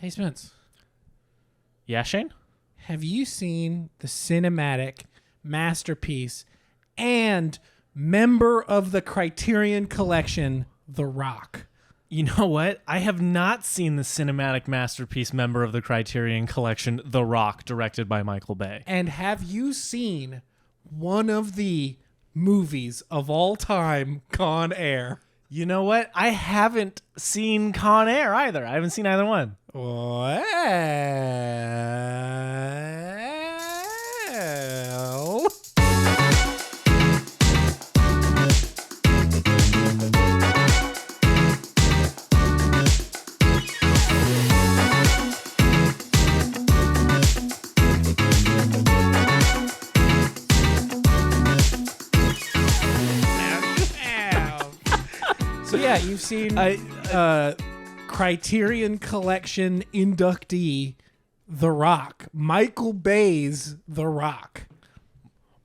Hey, Spence. Yeah, Shane? Have you seen the cinematic masterpiece and member of the Criterion Collection, The Rock? You know what? I have not seen the cinematic masterpiece member of the Criterion Collection, The Rock, directed by Michael Bay. And have you seen one of the movies of all time, Con Air? You know what? I haven't seen Con Air either. I haven't seen either one. Well, so yeah, you've seen Criterion Collection inductee, The Rock. Michael Bay's The Rock.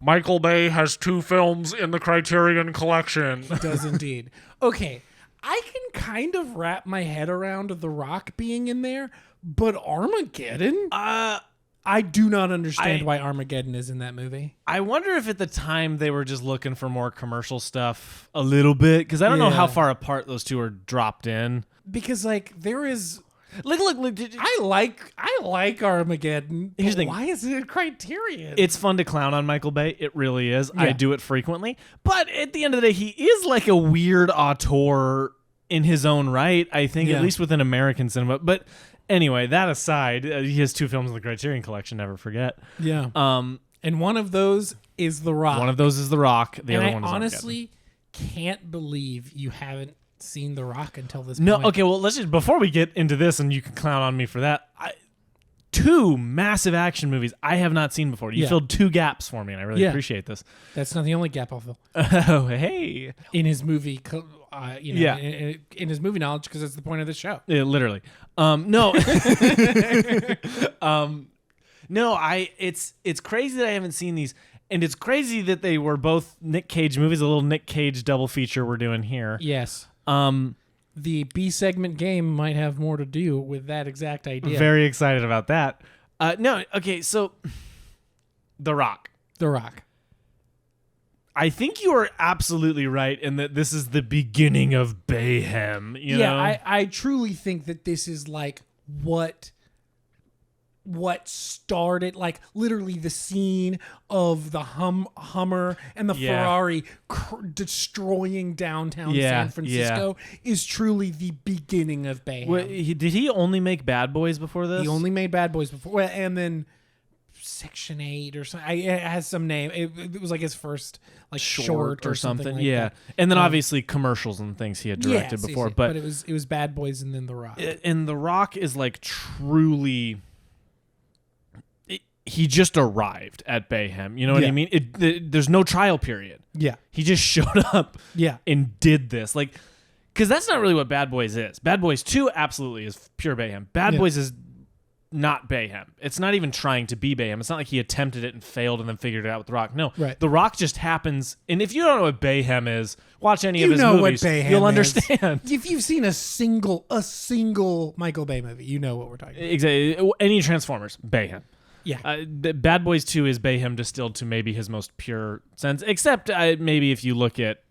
Michael Bay has 2 films in the Criterion Collection. He does indeed. Okay, I can kind of wrap my head around The Rock being in there, but Armageddon? I do not understand why Armageddon is in that movie. I wonder if at the time they were just looking for more commercial stuff a little bit, because I don't know how far apart those two are dropped in. Because there is... Look, I like Armageddon. Here's the thing. Why is it a Criterion? It's fun to clown on Michael Bay. It really is. Yeah. I do it frequently. But at the end of the day, he is like a weird auteur in his own right, I think, at least within American cinema. But anyway, that aside, he has 2 films in the Criterion Collection, never forget. Yeah. And one of those is The Rock. One of those is The Rock. The and other I one is honestly can't believe you haven't seen The Rock until this No, point. okay, well, let's just, before we get into this, and you can clown on me for that, 2 massive action movies I have not seen before. You filled 2 gaps for me, and I really appreciate this. That's not the only gap I'll fill. Oh, hey. In his movie, in his movie knowledge, because that's the point of the show. Yeah, literally. No. It's crazy that I haven't seen these, and it's crazy that they were both Nic Cage movies, a little Nic Cage double feature we're doing here. Yes. The B segment game might have more to do with that exact idea. Very excited about that. No, okay, so The Rock. The Rock. I think you are absolutely right in that this is the beginning of Bayhem. You know? I truly think that this is like what started, like literally the scene of the Hummer and the Ferrari destroying downtown San Francisco is truly the beginning of Bayhem. Well, did he only make Bad Boys before this? He only made Bad Boys before, and then Section 8 or something. It has some name. It was like his first like short or something like that. And then obviously commercials and things he had directed before. But it was Bad Boys and then The Rock. And The Rock is like truly... He just arrived at Bayhem. You know what I mean? There's no trial period. Yeah. He just showed up and did this. Like, because that's not really what Bad Boys is. Bad Boys 2 absolutely is pure Bayhem. Bad Boys is not Bayhem. It's not even trying to be Bayhem. It's not like he attempted it and failed and then figured it out with The Rock. No. Right. The Rock just happens. And if you don't know what Bayhem is, watch any of his know movies. What Bayhem you'll is. understand. If you've seen a single Michael Bay movie, you know what we're talking about. Exactly. Any Transformers, Bayhem. Yeah. Bad Boys 2 is Bayhem distilled to maybe his most pure sense, except maybe if you look at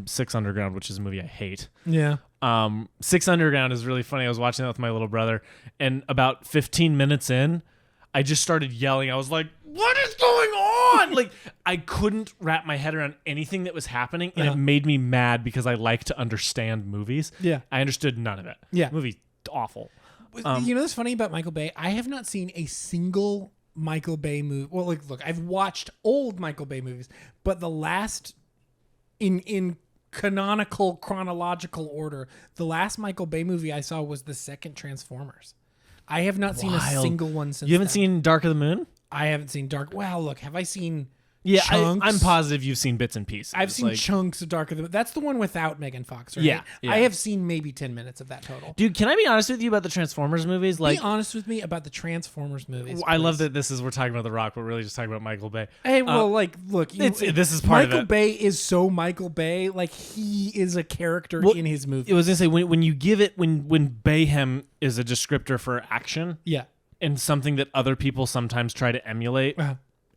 Six Underground, which is a movie I hate. Yeah. Six Underground is really funny. I was watching that with my little brother, and about 15 minutes in, I just started yelling. I was like, what is going on? Like, I couldn't wrap my head around anything that was happening, and it made me mad because I like to understand movies. Yeah. I understood none of it. Yeah. Movie's awful. You know what's funny about Michael Bay? I have not seen a single Michael Bay movie. Well, look, I've watched old Michael Bay movies, but the last in chronological order, the last Michael Bay movie I saw was the second Transformers. I have not seen a single one since. You haven't seen Dark of the Moon? I haven't seen Dark. Well, look, have I seen Yeah, chunks. I'm positive you've seen bits and pieces. I've seen chunks of Darker Than. That's the one without Megan Fox, right? Yeah. I have seen maybe 10 minutes of that total. Dude, can I be honest with you about the Transformers movies? Be honest with me about the Transformers movies. I love that we're talking about The Rock, but we're really just talking about Michael Bay. Hey, well, look, this is part of it. Michael Bay is so Michael Bay, like he is a character in his movie. I was gonna say when you give it when Bayhem is a descriptor for action, yeah, and something that other people sometimes try to emulate.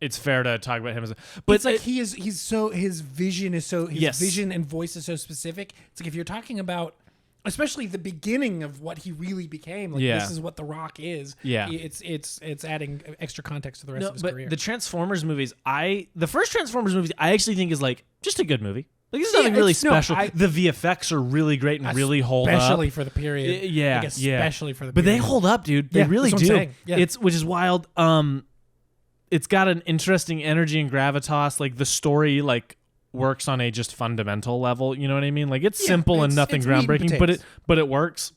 It's fair to talk about him as but it's like his vision is so vision and voice is so specific. It's like if you're talking about especially the beginning of what he really became, like this is what The Rock is. Yeah. It's adding extra context to the rest of his career. The Transformers movies, the first Transformers movies I actually think is like just a good movie. Like, this is nothing really special. The VFX are really great and really hold up. Especially for the period. Yeah. Especially for the period. But they hold up, dude. They really do. Yeah. Which is wild. It's got an interesting energy and gravitas. Like the story, like works on a just fundamental level. You know what I mean? Like it's simple and nothing groundbreaking, but it works.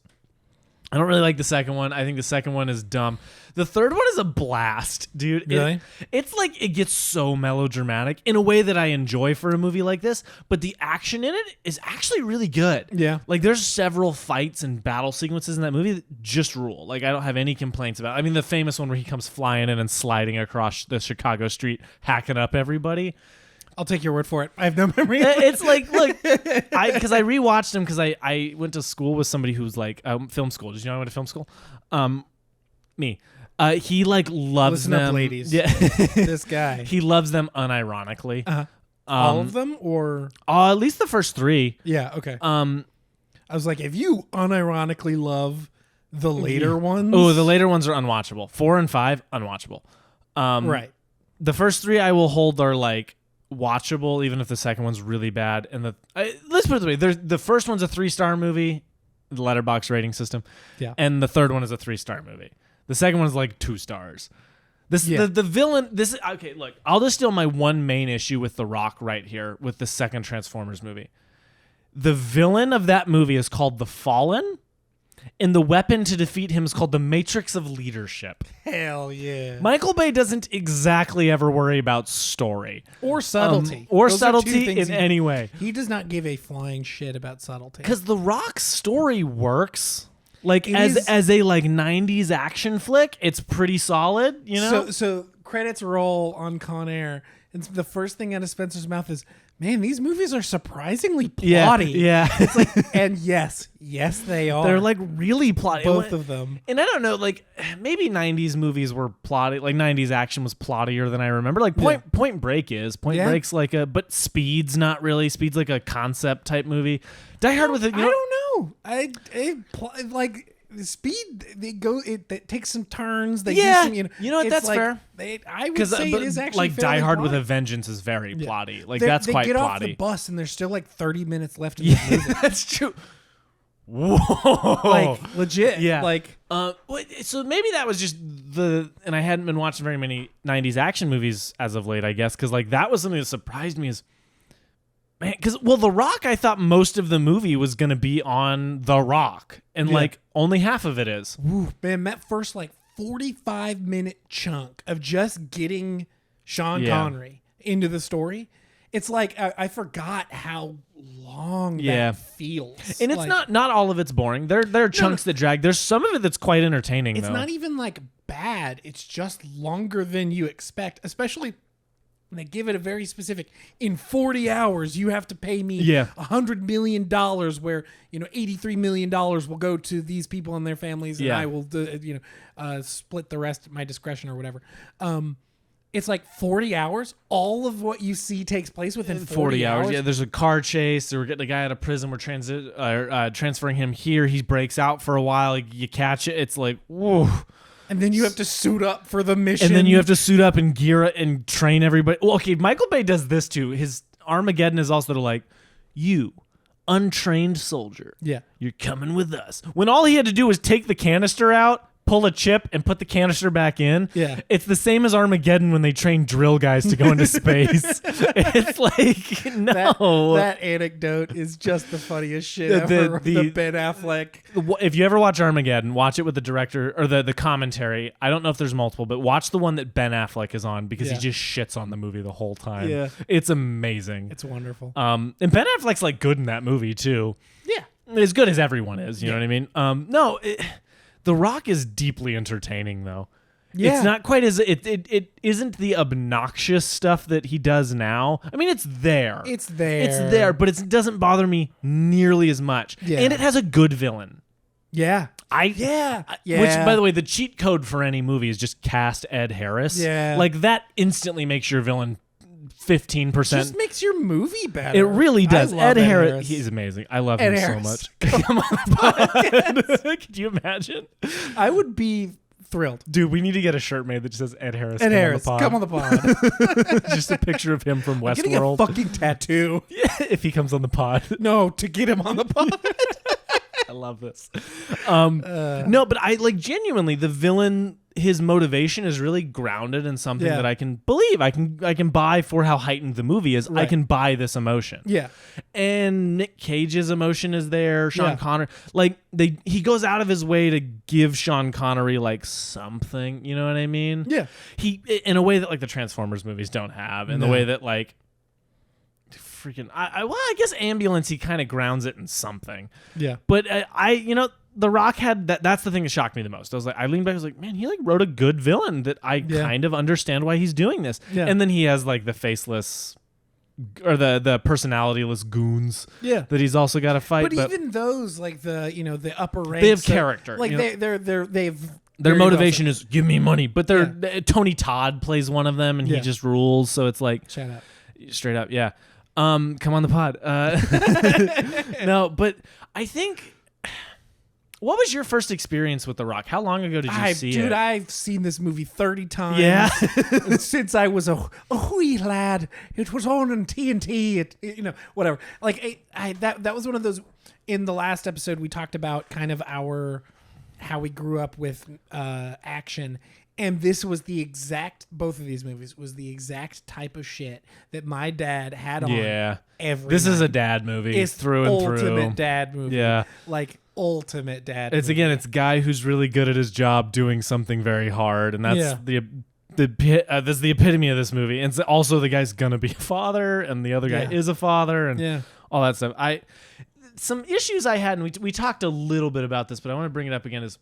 I don't really like the second one. I think the second one is dumb. The third one is a blast, dude. Really? It's like it gets so melodramatic in a way that I enjoy for a movie like this, but the action in it is actually really good. Yeah. Like there's several fights and battle sequences in that movie that just rule. Like I don't have any complaints about it. I mean, the famous one where he comes flying in and sliding across the Chicago street, hacking up everybody. I'll take your word for it. I have no memory. It's like, look, because I rewatched him because I went to school with somebody who's like film school. Did you know I went to film school? Me. He like loves Listen them. up, ladies. Yeah, this guy. He loves them unironically. All of them, or at least the first three. Yeah. Okay. I was like, if you unironically love the later ones, the later ones are unwatchable. 4 and 5 unwatchable. Right. The first three I will hold are like watchable, even if the second one's really bad. And let's put it this way: the first one's a 3-star movie, the letterbox rating system. Yeah. And the third one is a 3-star movie. The second one is like 2 stars. The villain. This is okay. Look, I'll just steal my one main issue with The Rock right here with the second Transformers movie. The villain of that movie is called the Fallen, and the weapon to defeat him is called the Matrix of Leadership. Hell yeah. Michael Bay doesn't exactly ever worry about story or subtlety in any way. He does not give a flying shit about subtlety. Because The Rock's story works. Like as a like 90s action flick, it's pretty solid, you know? So credits roll on Con Air, and the first thing out of Spencer's mouth is, man, these movies are surprisingly plotty. Yeah. It's like, and yes, they are. They're like really plotty. Both of them. And I don't know, like maybe 90s movies were plotty, like 90s action was plottier than I remember. Like Point Break is. Point Break's like but Speed's not really. Speed's like a concept type movie. Die Hard with it. I don't know. Like Speed, it takes some turns. They do some, you know what? That's fair. I would say it is actually like Die Hard with a Vengeance is very plotty. Like that's quite plotty. They get off the bus and there's still like 30 minutes left in the movie. That's true. Whoa, like legit. Yeah. Like so maybe that was just and I hadn't been watching very many 90s action movies as of late, I guess, because like that was something that surprised me. Because The Rock, I thought most of the movie was going to be on The Rock, and like only half of it is. Ooh, man, that first like 45-minute chunk of just getting Sean Connery into the story, it's like I forgot how long that feels. And it's not all of it's boring. There are chunks that drag. There's some of it that's quite entertaining. It's though. not even like bad. It's just longer than you expect, especially. And they give it a very specific, in 40 hours, you have to pay me $100 million, where, $83 million will go to these people and their families, and I will, split the rest at my discretion or whatever. It's like 40 hours. All of what you see takes place within 40 hours. Yeah, there's a car chase. We're getting a guy out of prison. We're transferring him here. He breaks out for a while. You catch it. It's like, whoa. And then you have to suit up for the mission. And then you have to suit up and gear it and train everybody. Well, okay, Michael Bay does this too. His Armageddon is also like, you, untrained soldier. Yeah. You're coming with us. When all he had to do was take the canister out, pull a chip and put the canister back in. Yeah. It's the same as Armageddon when they train drill guys to go into space. It's like, no. That anecdote is just the funniest shit ever. The Ben Affleck. If you ever watch Armageddon, watch it with the director or the commentary. I don't know if there's multiple, but watch the one that Ben Affleck is on because he just shits on the movie the whole time. Yeah. It's amazing. It's wonderful. And Ben Affleck's like good in that movie too. Yeah. As good as everyone is, you know what I mean? The Rock is deeply entertaining though. Yeah. It's not quite as it isn't the obnoxious stuff that he does now. I mean, it's there. It's there, but it doesn't bother me nearly as much. Yeah. And it has a good villain. Yeah. Yeah. Which, by the way, the cheat code for any movie is just cast Ed Harris. Yeah. Like that instantly makes your villain 15%. Just makes your movie better. It really does. Ed Harris. He's amazing. I love Ed him Harris. so much. Come on the podcast. Could you imagine? I would be thrilled. Dude, we need to get a shirt made that just says Ed Harris. Ed Harris, come on the pod. Just a picture of him from Westworld. Getting a fucking tattoo. Yeah, if he comes on the pod. No, to get him on the pod. I love this. No, but I like genuinely the villain. His motivation is really grounded in something that I can believe. I can buy for how heightened the movie is. Right. I can buy this emotion. Yeah. And Nic Cage's emotion is there. Sean Connery, like he goes out of his way to give Sean Connery like something. You know what I mean? Yeah. He in a way that like the Transformers movies don't have. In the way that like. Freaking, I guess Ambulance, he kind of grounds it in something. Yeah. But The Rock had that. That's the thing that shocked me the most. I leaned back. I was like, man, he like wrote a good villain that I kind of understand why he's doing this. Yeah. And then he has like the faceless or the personalityless goons. Yeah. That he's also got to fight. But even those, like the upper ranks, they have character. Like they've. Their motivation is give me money. But Tony Todd plays one of them, and he just rules. So it's like shut up, straight up, yeah. Come on the pod. No, but I think. What was your first experience with The Rock? How long ago did you see it? Dude, I've seen this movie 30 times. Yeah. Since I was a wee lad. It was on TNT. Whatever. Like that was one of those. In the last episode, we talked about kind of how we grew up with action. And this was both of these movies was the exact type of shit that my dad had on. Yeah. This is a dad movie. It's through and through. Ultimate dad movie. Yeah. Like ultimate dad movie. It's a guy who's really good at his job doing something very hard. And that's that's the epitome of this movie. And it's also the guy's gonna be a father and the other guy is a father and all that stuff. Some issues I had, and we talked a little bit about this, but I want to bring it up again, is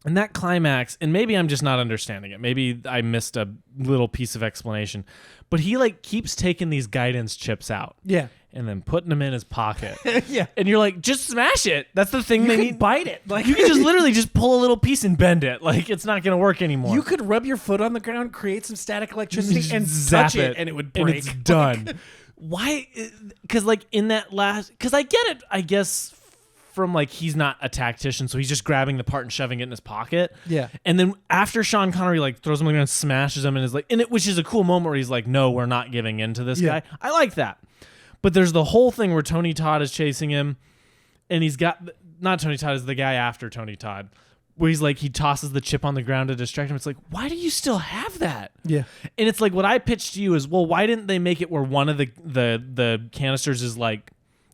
in that climax, and maybe I'm just not understanding it. Maybe I missed a little piece of explanation. But he like keeps taking these guidance chips out. Yeah. And then putting them in his pocket. Yeah. And you're like, just smash it. That's the thing. You can bite it. Like you can just literally just pull a little piece and bend it. Like it's not going to work ananymore. You could rub your foot on the ground, create some static electricity, and zap touch it, and it would break. And it's done. Why? Because like in that last... Because I get it, I guess... From like he's not a tactician, so he's just grabbing the part and shoving it in his pocket. Yeah. And then after Sean Connery like throws him on the ground, smashes him, and is like, which is a cool moment where he's like, "No, we're not giving in to this guy." I like that. But there's the whole thing where Tony Todd is chasing him, and he's got not Tony Todd, is the guy after Tony Todd, where he's like he tosses the chip on the ground to distract him. It's like, why do you still have that? Yeah. And it's like what I pitched to you is, well, why didn't they make it where one of the canisters is like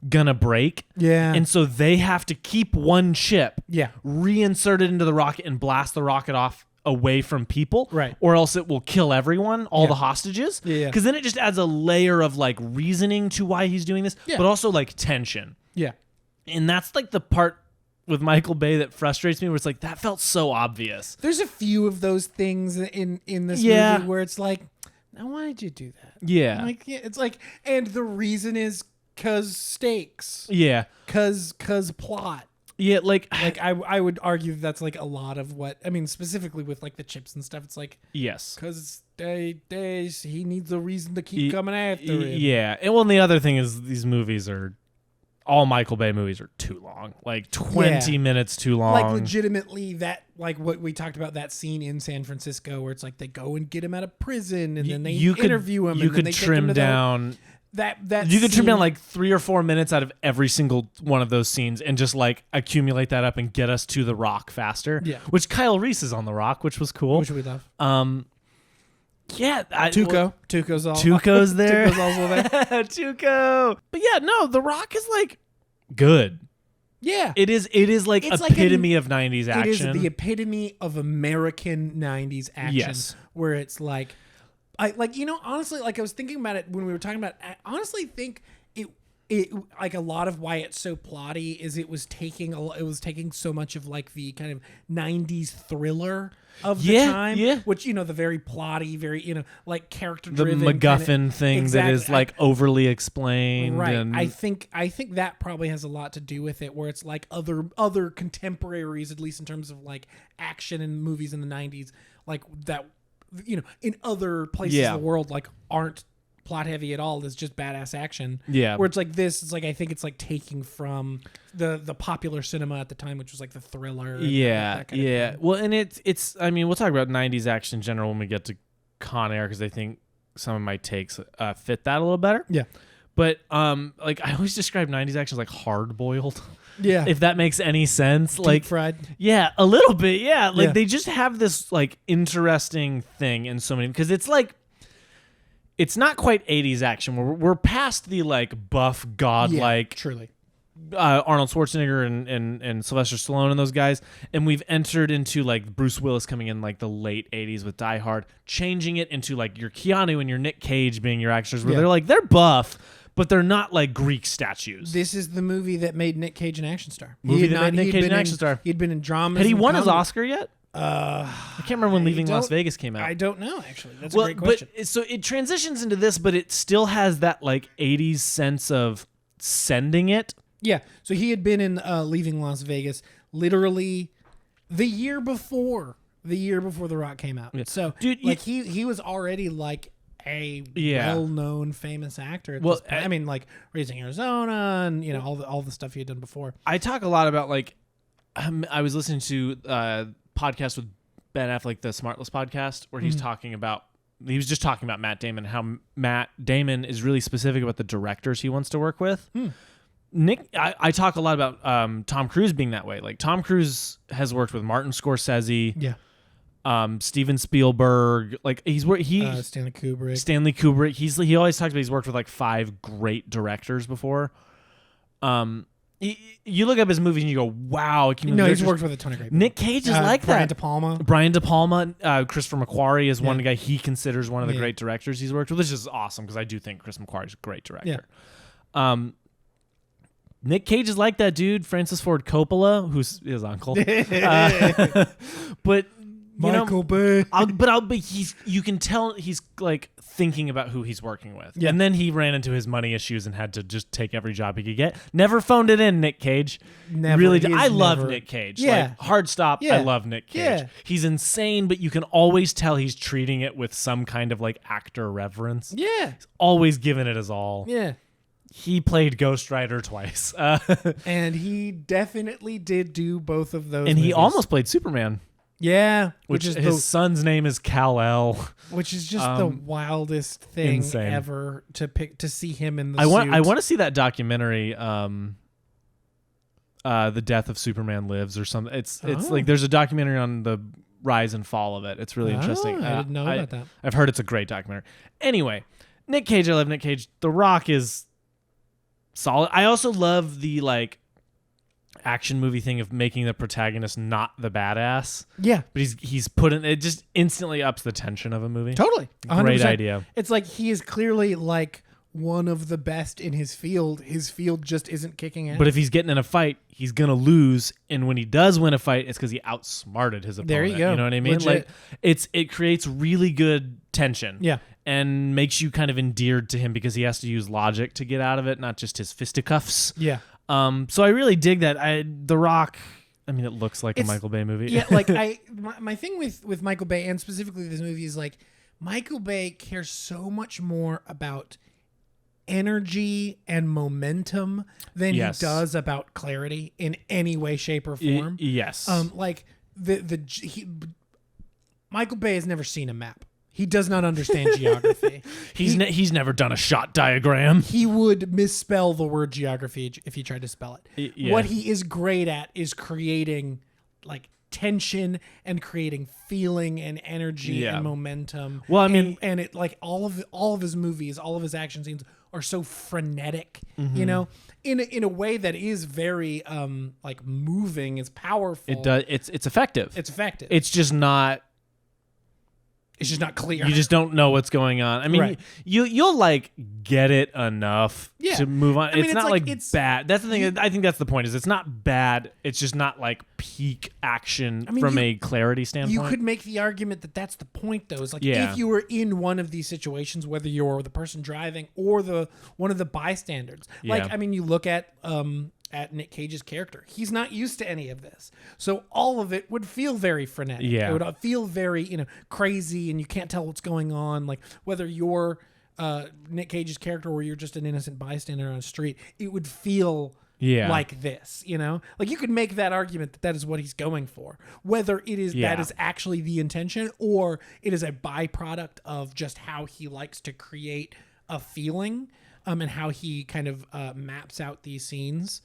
gonna break, and so they have to keep one chip, reinsert it into the rocket and blast the rocket off away from people, right? Or else it will kill everyone, all the hostages, because then it just adds a layer of like reasoning to why he's doing this, but also like tension, and that's like the part with Michael Bay that frustrates me, where it's like that felt so obvious. There's a few of those things in this movie where it's like, now why'd you do that? Like it's like, and the reason is cause stakes. Cause plot. Like I would argue that's like a lot of what I mean, specifically with like the chips and stuff. It's like cause he needs a reason to keep coming after him. Yeah, and the other thing is these movies are all Michael Bay movies are too long, like 20 minutes too long. Like legitimately, that like what we talked about, that scene in San Francisco where it's like they go and get him out of prison and then they interview him. You could trim down that you could trim scene- down like 3 or 4 minutes out of every single one of those scenes and just like accumulate that up and get us to The Rock faster. Yeah. Which Kyle Reese is on The Rock, which was cool. which we love. Yeah. Tuco's all Tuco's there. Tuco's also there. Tuco. But yeah, no, The Rock is like good. Yeah. It is like It's like epitome of 90s It action. is the epitome of American 90s action. Yes. Where it's like, honestly, like I was thinking about it when we were talking about, I honestly think it like a lot of why it's so plotty is it was taking so much of like the kind of 90s thriller of the time, which, the very plotty, very, like character the driven MacGuffin thing that is like overly explained. Right. And I think that probably has a lot to do with it, where it's like other contemporaries, at least in terms of like action and movies in the 90s, like that, in other places of the world, like aren't plot heavy at all. It's just badass action. Yeah. Where it's like this, it's like, I think it's like taking from the popular cinema at the time, which was like the thriller. And that kind of thing. Well, and it's, I mean, we'll talk about 90s action in general when we get to Con Air, because I think some of my takes fit that a little better. Yeah. But like I always describe 90s action as like hard boiled. Yeah. If that makes any sense. Like deep fried. Yeah, a little bit. Yeah. Like Yeah. they just have this like interesting thing in so many, because it's like, it's not quite 80s action. We're past the like buff godlike truly. Arnold Schwarzenegger and Sylvester Stallone and those guys, and we've entered into like Bruce Willis coming in like the late 80s with Die Hard, changing it into like your Keanu and your Nic Cage being your actors, where they're buff, but they're not like Greek statues. This is the movie that made Nic Cage an action star. Movie that made Nic Cage an action star. He'd been in dramas. Had he and won his comedy. Oscar yet? I can't remember when Leaving Las Vegas came out. I don't know, actually. That's a great question. But so it transitions into this, but it still has that like 80s sense of sending it. Yeah. So he had been in Leaving Las Vegas literally the year before The Rock came out. Yeah. So Dude, like he was already like a well-known famous actor at this point. I mean, like Raising Arizona and all the stuff he had done before. I talk a lot about like I was listening to podcast with Ben Affleck, the Smartless podcast, where he's talking about, he was just talking about Matt Damon, how Matt Damon is really specific about the directors he wants to work with. I talk a lot about Tom Cruise being that way. Like Tom Cruise has worked with Martin Scorsese, Steven Spielberg, like Stanley Kubrick. He always talks about he's worked with like 5 great directors before. You look up his movies and you go, wow. He's worked with a ton of great people. Nic Cage is like Brian that. Brian De Palma. Christopher McQuarrie is one guy he considers one of the great directors he's worked with, which is awesome because I do think Chris McQuarrie is a great director. Yeah. Nic Cage is like that dude. Francis Ford Coppola, who's his uncle. But Michael Bay. But you can tell he's like thinking about who he's working with. Yeah. And then he ran into his money issues and had to just take every job he could get. Never phoned it in, Nic Cage. Never. Really, I love Nic Cage. Yeah. Like, hard stop. Yeah. I love Nic Cage. Yeah. He's insane, but you can always tell he's treating it with some kind of like actor reverence. Yeah. He's always giving it his all. Yeah. He played Ghost Rider twice. And he definitely did do both of those. And movies. he almost played Superman. Yeah, which is his son's name is Kal-El, which is just the wildest thing insane. Ever to see him in the I suit. want to see that documentary, The Death of Superman Lives or something. It's like there's a documentary on the rise and fall of it. It's really interesting. I didn't know about that. I've heard it's a great documentary. Anyway, Nic Cage, I love Nic Cage. The Rock is solid. I also love the like action movie thing of making the protagonist not the badass. Yeah. But he's put in, it just instantly ups the tension of a movie. Totally. 100%. Great idea. It's like he is clearly like one of the best in his field. His field just isn't kicking ass. But if he's getting in a fight, he's going to lose. And when he does win a fight, it's because he outsmarted his opponent. There you go. You know what I mean? Legit. Like it creates really good tension. Yeah. And makes you kind of endeared to him because he has to use logic to get out of it, not just his fisticuffs. Yeah. So I really dig that. The Rock, I mean, it looks like a Michael Bay movie. Yeah, like my thing with Michael Bay and specifically this movie is like Michael Bay cares so much more about energy and momentum than he does about clarity in any way, shape, or form. Yes. Like Michael Bay has never seen a map. He does not understand geography. He's never done a shot diagram. He would misspell the word geography if he tried to spell it. Yeah. What he is great at is creating like tension and creating feeling and energy and momentum. Well, I mean, and it like all of his movies, all of his action scenes are so frenetic, you know, in a way that is very like moving. It's powerful. it does. It's effective. It's effective. It's just not. It's just not clear. You just don't know what's going on. I mean, Right. you'll like get it enough to move on. I mean, it's not like it's bad. That's the thing. I think that's the point. Is it's not bad. It's just not like peak action from a clarity standpoint. You could make the argument that that's the point, though. Is like if you were in one of these situations, whether you're the person driving or one of the bystanders. Like, I mean, you look at Nic Cage's character. He's not used to any of this. So all of it would feel very frenetic. Yeah. It would feel very, crazy, and you can't tell what's going on. Like whether you're Nic Cage's character or you're just an innocent bystander on a street, it would feel like this, Like you could make that argument that is what he's going for. Whether it is that is actually the intention or it is a byproduct of just how he likes to create a feeling and how he kind of maps out these scenes.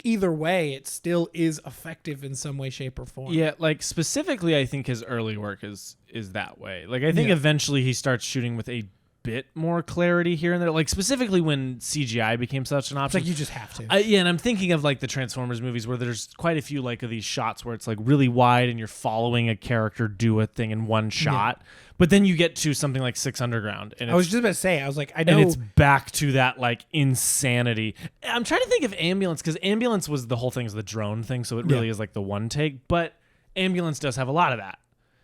Either way, it still is effective in some way, shape, or form. Yeah, like specifically, I think his early work is that way. Like I think eventually he starts shooting with a bit more clarity here and there. Like specifically when CGI became such an option. It's like you just have to. And I'm thinking of like the Transformers movies where there's quite a few like of these shots where it's like really wide and you're following a character do a thing in one shot. Yeah. But then you get to something like Six Underground, and I was just about to say, I was like, I know, and it's back to that like insanity. I'm trying to think of Ambulance because Ambulance was the whole thing is the drone thing, so it really is like the one take. But Ambulance does have a lot of that.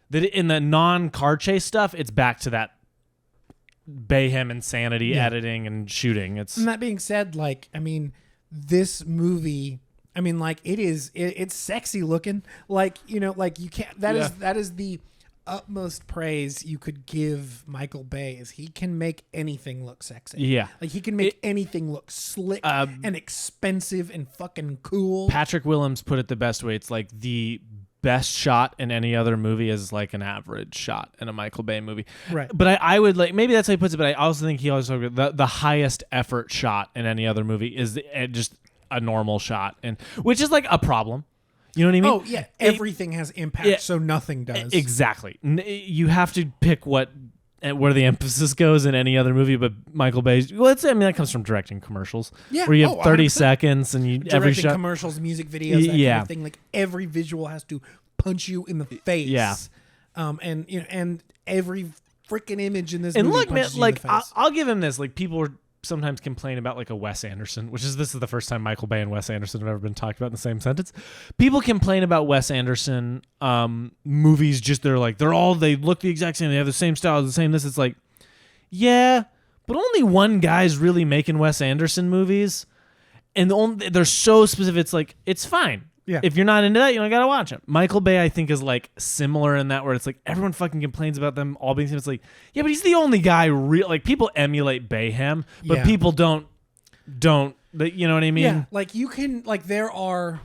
That in the non-car chase stuff, it's back to that Bayhem insanity editing and shooting. And that being said, like, I mean, this movie, I mean, like, it's sexy looking. Like, like you can't. That is the utmost praise you could give Michael Bay is he can make anything look sexy. Yeah. Like he can make anything look slick and expensive and fucking cool. Patrick Willems put it the best way. It's like the best shot in any other movie is like an average shot in a Michael Bay movie. Right. But I would like, maybe that's how he puts it, but I also think he also, the highest effort shot in any other movie is just a normal shot, and which is like a problem. You know what I mean? Oh, yeah. Everything has impact, so nothing does. Exactly. You have to pick where the emphasis goes in any other movie, but Michael Bay's... Well, that comes from directing commercials. Yeah. Where you have 30 seconds and every shot... commercials, music videos, that kind of thing. Like, every visual has to punch you in the face. Yeah. And every freaking image in this movie look, man, punches you in the face. I'll give him this. Like, people were... sometimes complain about like a Wes Anderson, this is the first time Michael Bay and Wes Anderson have ever been talked about in the same sentence. People complain about Wes Anderson movies, just they look the exact same, they have the same style, the same this. It's like, yeah, but only one guy's really making Wes Anderson movies, and they're so specific. It's like, it's fine. Yeah. If you're not into that, you don't gotta watch them. Michael Bay, I think, is like similar in that where it's like everyone fucking complains about them all being the same. It's like, yeah, but he's the only guy like people emulate Bayhem, but people don't. You know what I mean? Yeah. Like you can there are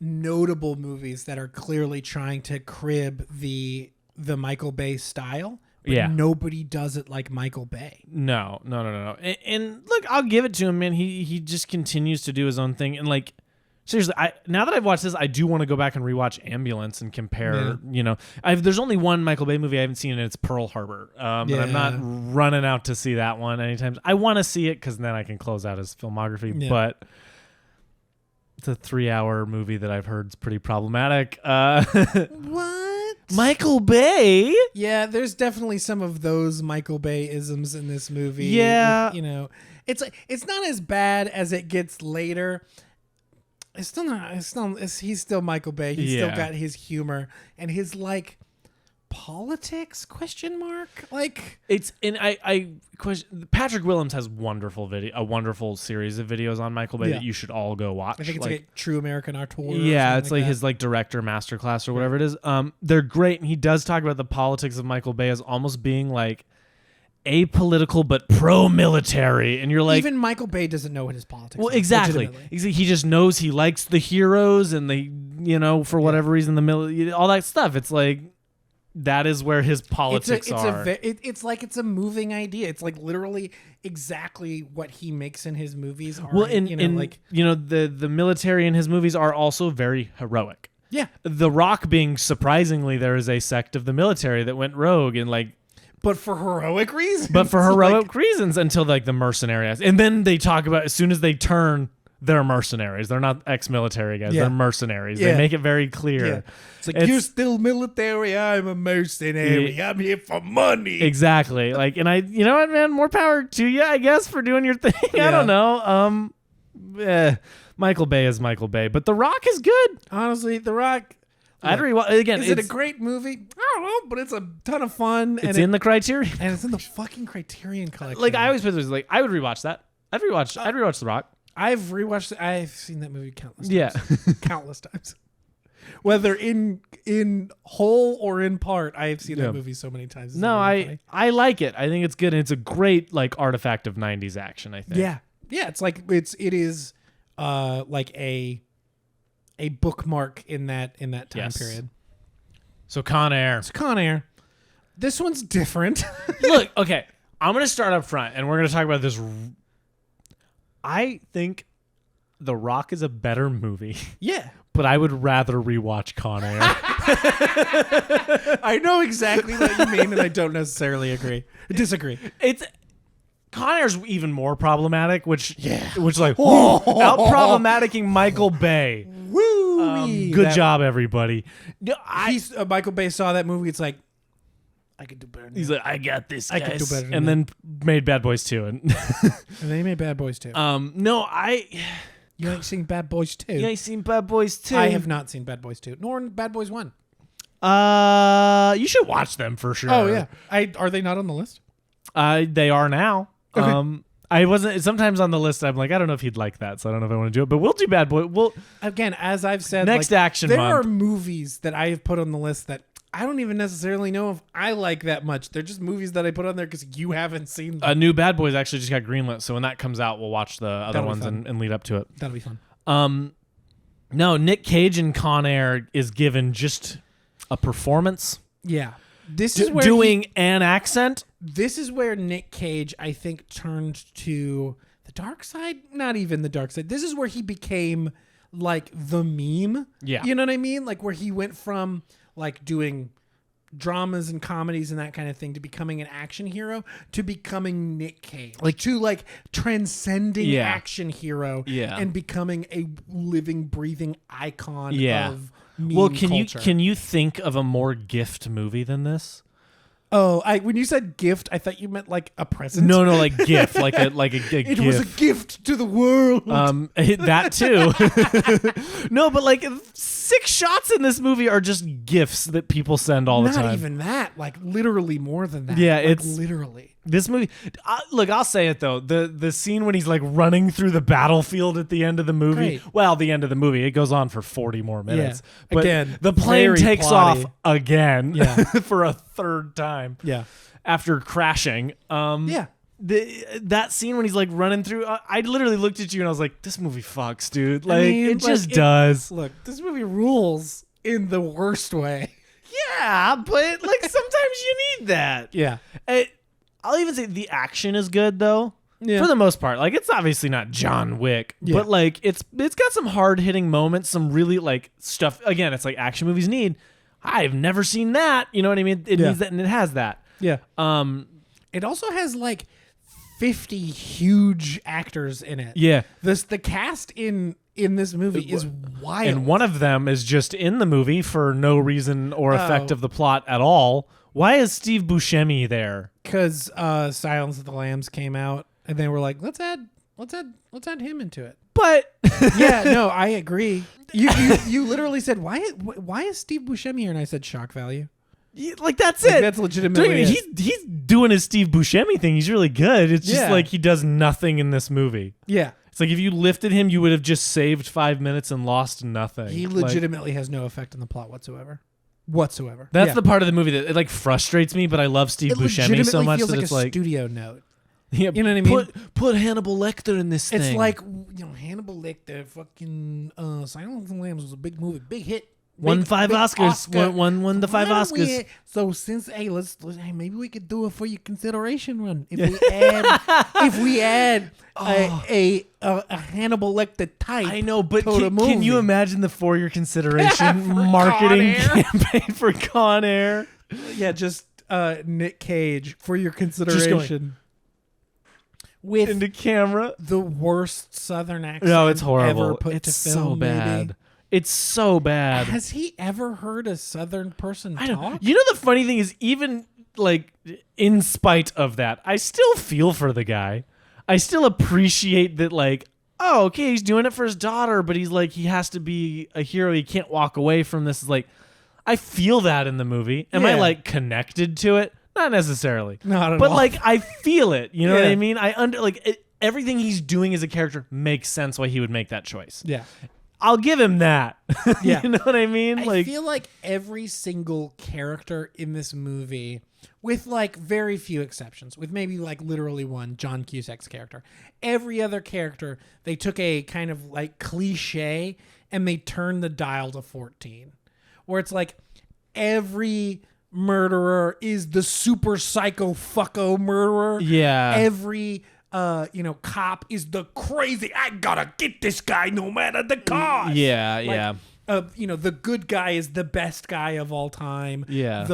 notable movies that are clearly trying to crib the Michael Bay style. But nobody does it like Michael Bay. No. And look, I'll give it to him, man. He just continues to do his own thing, and like. Seriously, now that I've watched this, I do want to go back and rewatch Ambulance and compare. Yeah. There's only one Michael Bay movie I haven't seen, and it's Pearl Harbor. And I'm not running out to see that one anytime. I want to see it because then I can close out his filmography. Yeah. But it's a 3-hour movie that I've heard is pretty problematic. What? Michael Bay? Yeah, there's definitely some of those Michael Bay isms in this movie. Yeah, it's not as bad as it gets later. It's still not. He's still Michael Bay. He's still got his humor and his like politics ? Like it's and I question. Patrick Willems has a wonderful series of videos on Michael Bay that you should all go watch. I think it's like True American Auteur. Yeah, it's like his like director masterclass or whatever it is. They're great, and he does talk about the politics of Michael Bay as almost being like apolitical but pro-military, and you're like, even Michael Bay doesn't know what his politics well, exactly. He just knows he likes the heroes and for whatever reason all that stuff. It's like, that is where his politics are. It's like it's a moving idea. It's like literally exactly what he makes in his movies. Well, the military in his movies are also very heroic. Yeah. The Rock being surprisingly, there is a sect of the military that went rogue and like. But for heroic reasons. Reasons until like the mercenaries. And then they talk about as soon as they turn, they're mercenaries. They're not ex-military guys. Yeah. They're mercenaries. Yeah. They make it very clear. Yeah. It's like, you're still military. I'm a mercenary. I'm here for money. Exactly. Like, and you know what, man? More power to you, I guess, for doing your thing. Yeah. I don't know. Michael Bay is Michael Bay, but The Rock is good. Honestly, The Rock. I'd rewatch again. Is it a great movie? I don't know, but it's a ton of fun. It's in the Criterion, and it's in the fucking Criterion collection. Like I always put this, like I would rewatch that. I'd rewatch The Rock. I've seen that movie countless times. Yeah, countless times. Whether in whole or in part, I have seen that movie so many times. No, I like it. I think it's good, and it's a great like artifact of '90s action. I think. Yeah. It's like it is like a bookmark in that time period. So Con Air. It's Con Air. This one's different. Look, okay. I'm going to start up front, and we're going to talk about this. I think The Rock is a better movie. Yeah. But I would rather rewatch Con Air. I know exactly what you mean, and I don't necessarily disagree. Con Air's even more problematic, which like out problematicing Michael Bay. Woo! Good job, everybody. Michael Bay saw that movie. It's like, I could do better. He's like, I got this, guys. I could do better. And then made Bad Boys 2. And they made Bad Boys 2. You ain't seen Bad Boys 2. You ain't seen Bad Boys 2. I have not seen Bad Boys 2, nor Bad Boys 1. You should watch them for sure. Oh yeah. Are they not on the list? They are now. Okay. I wasn't sometimes on the list. I'm like, I don't know if he'd like that, so I don't know if I want to do it. But we'll do Bad Boy. Again, as I've said, next action there month. are movies that I have put on the list that I don't even necessarily know if I like that much. They're just movies that I put on there because you haven't seen them. A new Bad Boys actually just got greenlit, so when that comes out, we'll watch the other ones and lead up to it. That'll be fun. No, Nic Cage in Con Air is given just a performance. Yeah. This is where doing an accent. This is where Nic Cage, I think, turned to the dark side. Not even the dark side. This is where he became like the meme. Yeah. You know what I mean? Like where he went from like doing dramas and comedies and that kind of thing to becoming an action hero to becoming Nic Cage. Like to like transcending action hero and becoming a living, breathing icon of meme culture. Can you think of a more gift movie than this? Oh, when you said gift, I thought you meant like a present. No, like gift, like a gift. It was a gift to the world. That too. No, but like 6 shots in this movie are just gifts that people send all the time. Not even that, like literally more than that. Yeah, like, it's literally. This movie, look, I'll say it though. The scene when he's like running through the battlefield at the end of the movie. Great. Well, the end of the movie, it goes on for 40 more minutes. Yeah. But again, the plane takes plotty. off again. Yeah. For a third time. Yeah. After crashing. Yeah. That scene when he's like running through, I literally looked at you and I was like, this movie fucks, dude. Like, it just does. Look, this movie rules in the worst way. Yeah, but like sometimes you need that. Yeah. I'll even say the action is good though. Yeah. For the most part. Like it's obviously not John Wick, but like it's got some hard hitting moments, some really like stuff. Again, it's like action movies need. I've never seen that. You know what I mean? It needs that, and it has that. Yeah. It also has like 50 huge actors in it. Yeah. The cast in this movie is wild. And one of them is just in the movie for no reason or effect of the plot at all. Why is Steve Buscemi there? Because Silence of the Lambs came out, and they were like, let's add him into it. But yeah, no, I agree. You literally said why is Steve Buscemi here? And I said shock value. Like that's it. That's legitimately. He's doing his Steve Buscemi thing. He's really good. It's just like he does nothing in this movie. Yeah. It's like if you lifted him, you would have just saved 5 minutes and lost nothing. He legitimately has no effect on the plot whatsoever. That's the part of the movie that it like frustrates me, but I love Steve Buscemi so much feels that like it's a like studio note. Yeah, you know what I mean? Put Hannibal Lecter in this thing. It's like Hannibal Lecter, fucking Silence of the Lambs was a big movie, big hit. Won 5 Oscars. Oscar. Won the 5 Oscars. So since let's maybe we could do it for your consideration run. If we add a Hannibal Lecter type. I know, but to the movie. can you imagine the For Your Consideration marketing campaign for Con Air? Yeah, just Nic Cage for your consideration. With into camera, the worst Southern accent. No, it's horrible. Ever put It's to film, so bad. maybe. It's so bad. Has he ever heard a Southern person talk? You know, the funny thing is, even like in spite of that, I still feel for the guy. I still appreciate that. Like, oh, okay, he's doing it for his daughter, but he's like, he has to be a hero. He can't walk away from this. Like, I feel that in the movie. Am I like connected to it? Not necessarily. Not at but all. like, I feel it. You know what Yeah. I mean? Everything he's doing as a character makes sense why he would make that choice. Yeah. I'll give him that. Yeah. You know what I mean? I feel like every single character in this movie, with like very few exceptions, with maybe like literally one, John Cusack's character, every other character, they took a kind of like cliche and they turned the dial to 14. Where it's like every murderer is the super psycho fucko murderer. Yeah. Every cop is the crazy, I gotta get this guy no matter the cost. Yeah, Like, yeah. The good guy is the best guy of all time. Yeah.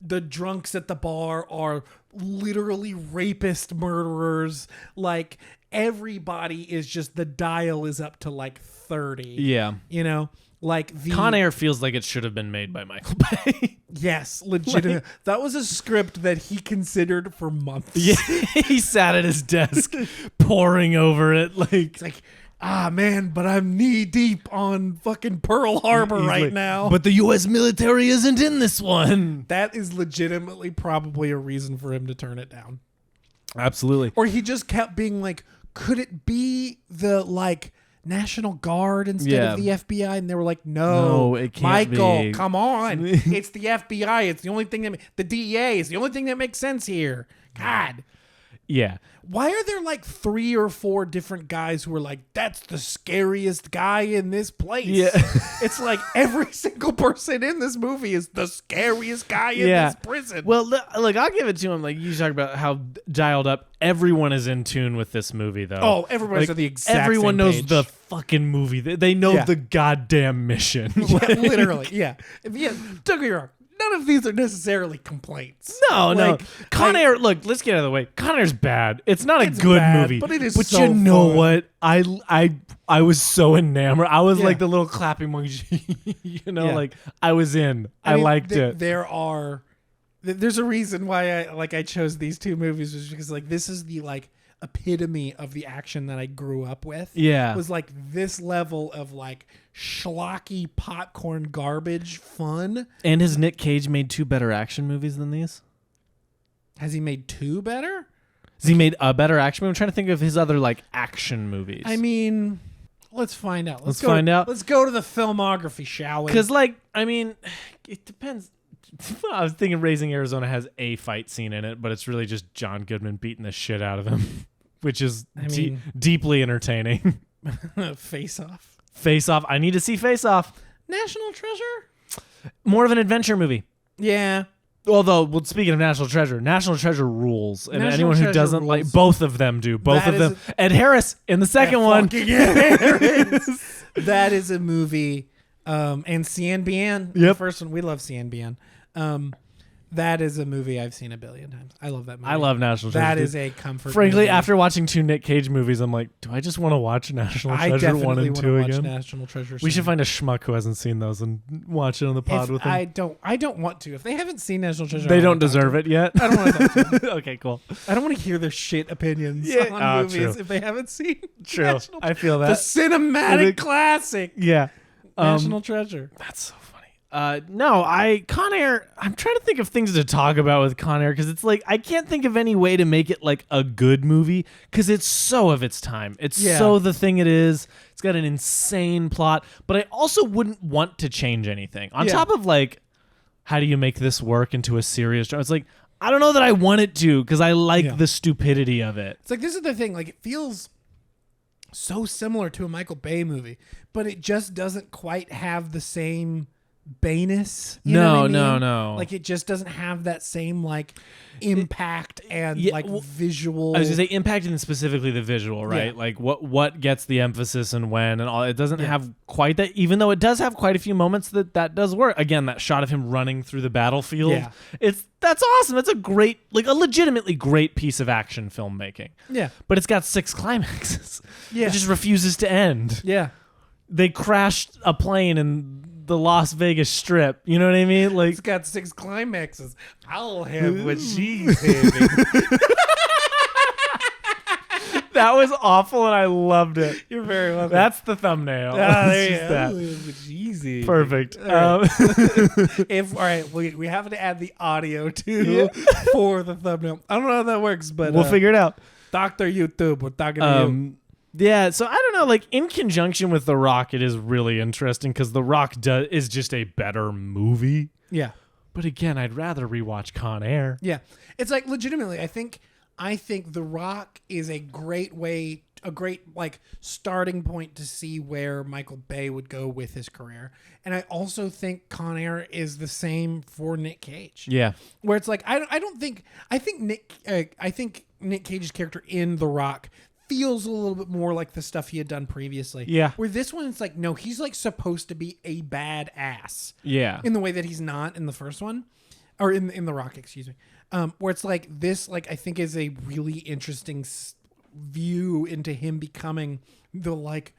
The drunks at the bar are literally rapist murderers. Like everybody is just, the dial is up to like 30. Yeah. You know? Like Con Air feels like it should have been made by Michael Bay. Yes, legitimate. That was a script that he considered for months. Yeah, he sat at his desk poring over it. Like, It's like, man, but I'm knee deep on fucking Pearl Harbor right like, now. but the U.S. military isn't in this one. That is legitimately probably a reason for him to turn it down. Absolutely. Or he just kept being like, could it be the like National Guard instead of the FBI? And they were like, no, it can't Michael, be. come on. It's the FBI. It's the only thing that the DEA is the only thing that makes sense here. God. Yeah. Why are there like 3 or 4 different guys who are like, that's the scariest guy in this place? Yeah. It's like every single person in this movie is the scariest guy in this prison. Well, look, I'll give it to him. Like, you talk about how dialed up everyone is in tune with this movie, though. Oh, everybody's on the exact everyone same knows page. the fucking movie. They know the goddamn mission. Yeah, literally. Yeah. Don't get me wrong. None of these are necessarily complaints. No. Con Air, look, let's get out of the way. Con Air's bad. It's not a good bad, movie. but it is But so you know fun. what? I was so enamored. I was like the little clapping monkey. Like I was in. I mean, liked it. There's a reason why I chose these two movies, was because like this is the like epitome of the action that I grew up with. Yeah. Was like this level of like schlocky popcorn garbage fun. And has Nic Cage made 2 better action movies than these? Has he made 2 better? Has he made a better action movie? I'm trying to think of his other like action movies. I mean, let's find out. Let's find out. Let's go to the filmography, shall we? Because it depends. I was thinking Raising Arizona has a fight scene in it, but it's really just John Goodman beating the shit out of him, which is deeply entertaining. Face Off. Face Off. I need to see Face Off. National Treasure? More of an adventure movie. Yeah. Although, well, speaking of National Treasure rules, and National anyone who Treasure doesn't rules. like, both of them do. Both That of them. is Ed Harris in the second one. That is a movie. And CNBN. Yep. The first one. We love CNBN. That is a movie I've seen a billion times. I love that movie. I love National Treasure. That dude. is a comfort Frankly, movie. after watching 2 Nic Cage movies, I'm like, do I just want to watch National I Treasure 1 definitely and want 2 to watch again? National Treasure. We soon. should find a schmuck who hasn't seen those and watch it on the pod with him. I don't want to. If they haven't seen National Treasure, They don't deserve it yet. I don't want to talk to them. Okay, cool. I don't want to hear their shit opinions Yeah. on movies True. if they haven't seen True. National I feel the that. cinematic classic Yeah. National Treasure. That's so funny. Con Air, I'm trying to think of things to talk about with Con Air, because it's like, I can't think of any way to make it like a good movie, because it's so of its time. It's so the thing it is. It's got an insane plot, but I also wouldn't want to change anything. On top of like, how do you make this work into a serious drama? It's like, I don't know that I want it to, because I like the stupidity of it. It's like, this is the thing. Like, it feels so similar to a Michael Bay movie, but it just doesn't quite have the same Bayness. You know what I mean? No. Like it just doesn't have that same like impact and visual. I was gonna say impact and specifically the visual, right? Yeah. Like what gets the emphasis and when and all. It doesn't have quite that, even though it does have quite a few moments that does work. Again, that shot of him running through the battlefield. Yeah. That's awesome. That's a great, like a legitimately great piece of action filmmaking. Yeah. But it's got 6 climaxes. Yeah. It just refuses to end. Yeah. They crashed a plane in the Las Vegas Strip. You know what I mean? Like it's got 6 climaxes. I'll have what she's having. That was awful, and I loved it. You're very welcome. That's the thumbnail. There you go. Easy. Perfect. All right. We have to add the audio too for the thumbnail. I don't know how that works, but we'll figure it out. Dr. YouTube, we're talking to you. Yeah, so I don't know, like in conjunction with The Rock, it is really interesting because The Rock is just a better movie. Yeah. But again, I'd rather rewatch Con Air. Yeah. It's like legitimately, I think The Rock is a great like starting point to see where Michael Bay would go with his career. And I also think Con Air is the same for Nic Cage. Yeah. Where it's like I think Nic Cage's character in The Rock feels a little bit more like the stuff he had done previously. Yeah. Where this one, it's like, no, he's like supposed to be a badass. Yeah. In the way that he's not in the first one. Or in The Rock, excuse me. Where it's like this, like I think is a really interesting view into him becoming the like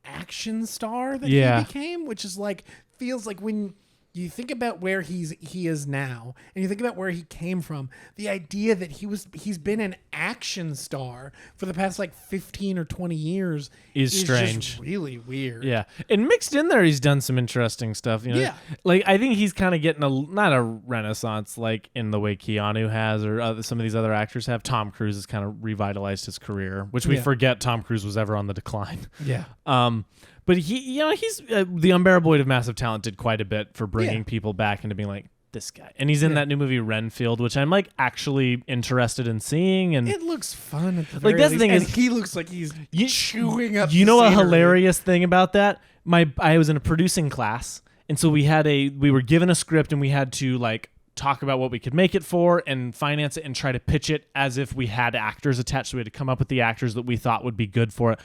action star that he became, which is like, feels like when you think about where he is now, and you think about where he came from, the idea that he's been an action star for the past like 15 or 20 years is strange. Just really weird. Yeah. And mixed in there, he's done some interesting stuff. You know? Yeah. Like, I think he's kind of getting not a renaissance like in the way Keanu has or some of these other actors have. Tom Cruise has kind of revitalized his career, which we forget Tom Cruise was ever on the decline. Yeah. But he's the unbearable weight of massive talent did quite a bit for bringing people back into being like this guy, and he's in that new movie Renfield, which I'm like actually interested in seeing, and it looks fun. At the like that's least. the thing and is he looks like he's chewing up. You know the a scenery. hilarious thing about that? I was in a producing class, and so we were given a script, and we had to like talk about what we could make it for and finance it and try to pitch it as if we had actors attached. So we had to come up with the actors that we thought would be good for it,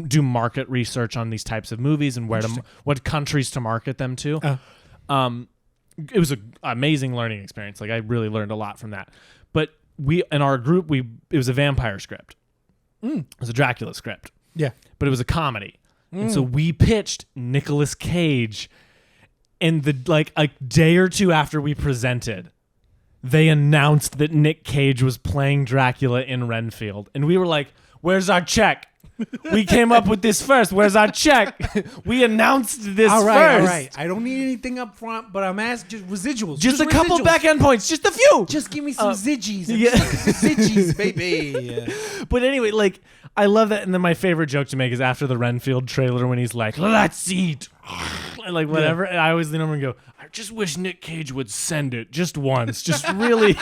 do market research on these types of movies and what countries to market them to. It was an amazing learning experience. Like I really learned a lot from that. But in our group, it was a vampire script. It was a Dracula script. Yeah. But it was a comedy. And so we pitched Nicolas Cage. And a day or two after we presented, they announced that Nic Cage was playing Dracula in Renfield. And we were like, where's our check? We came up with this first. Where's our check? We announced this first. All right. I don't need anything up front, but I'm asking just residuals. Just a couple back end points. Just a few. Just give me some ziggies. Yeah. Ziggies, baby. Yeah. But anyway, like, I love that. And then my favorite joke to make is after the Renfield trailer when he's like, let's eat. Like, whatever. Yeah. And I always lean over and go, I just wish Nic Cage would send it just once. Just really.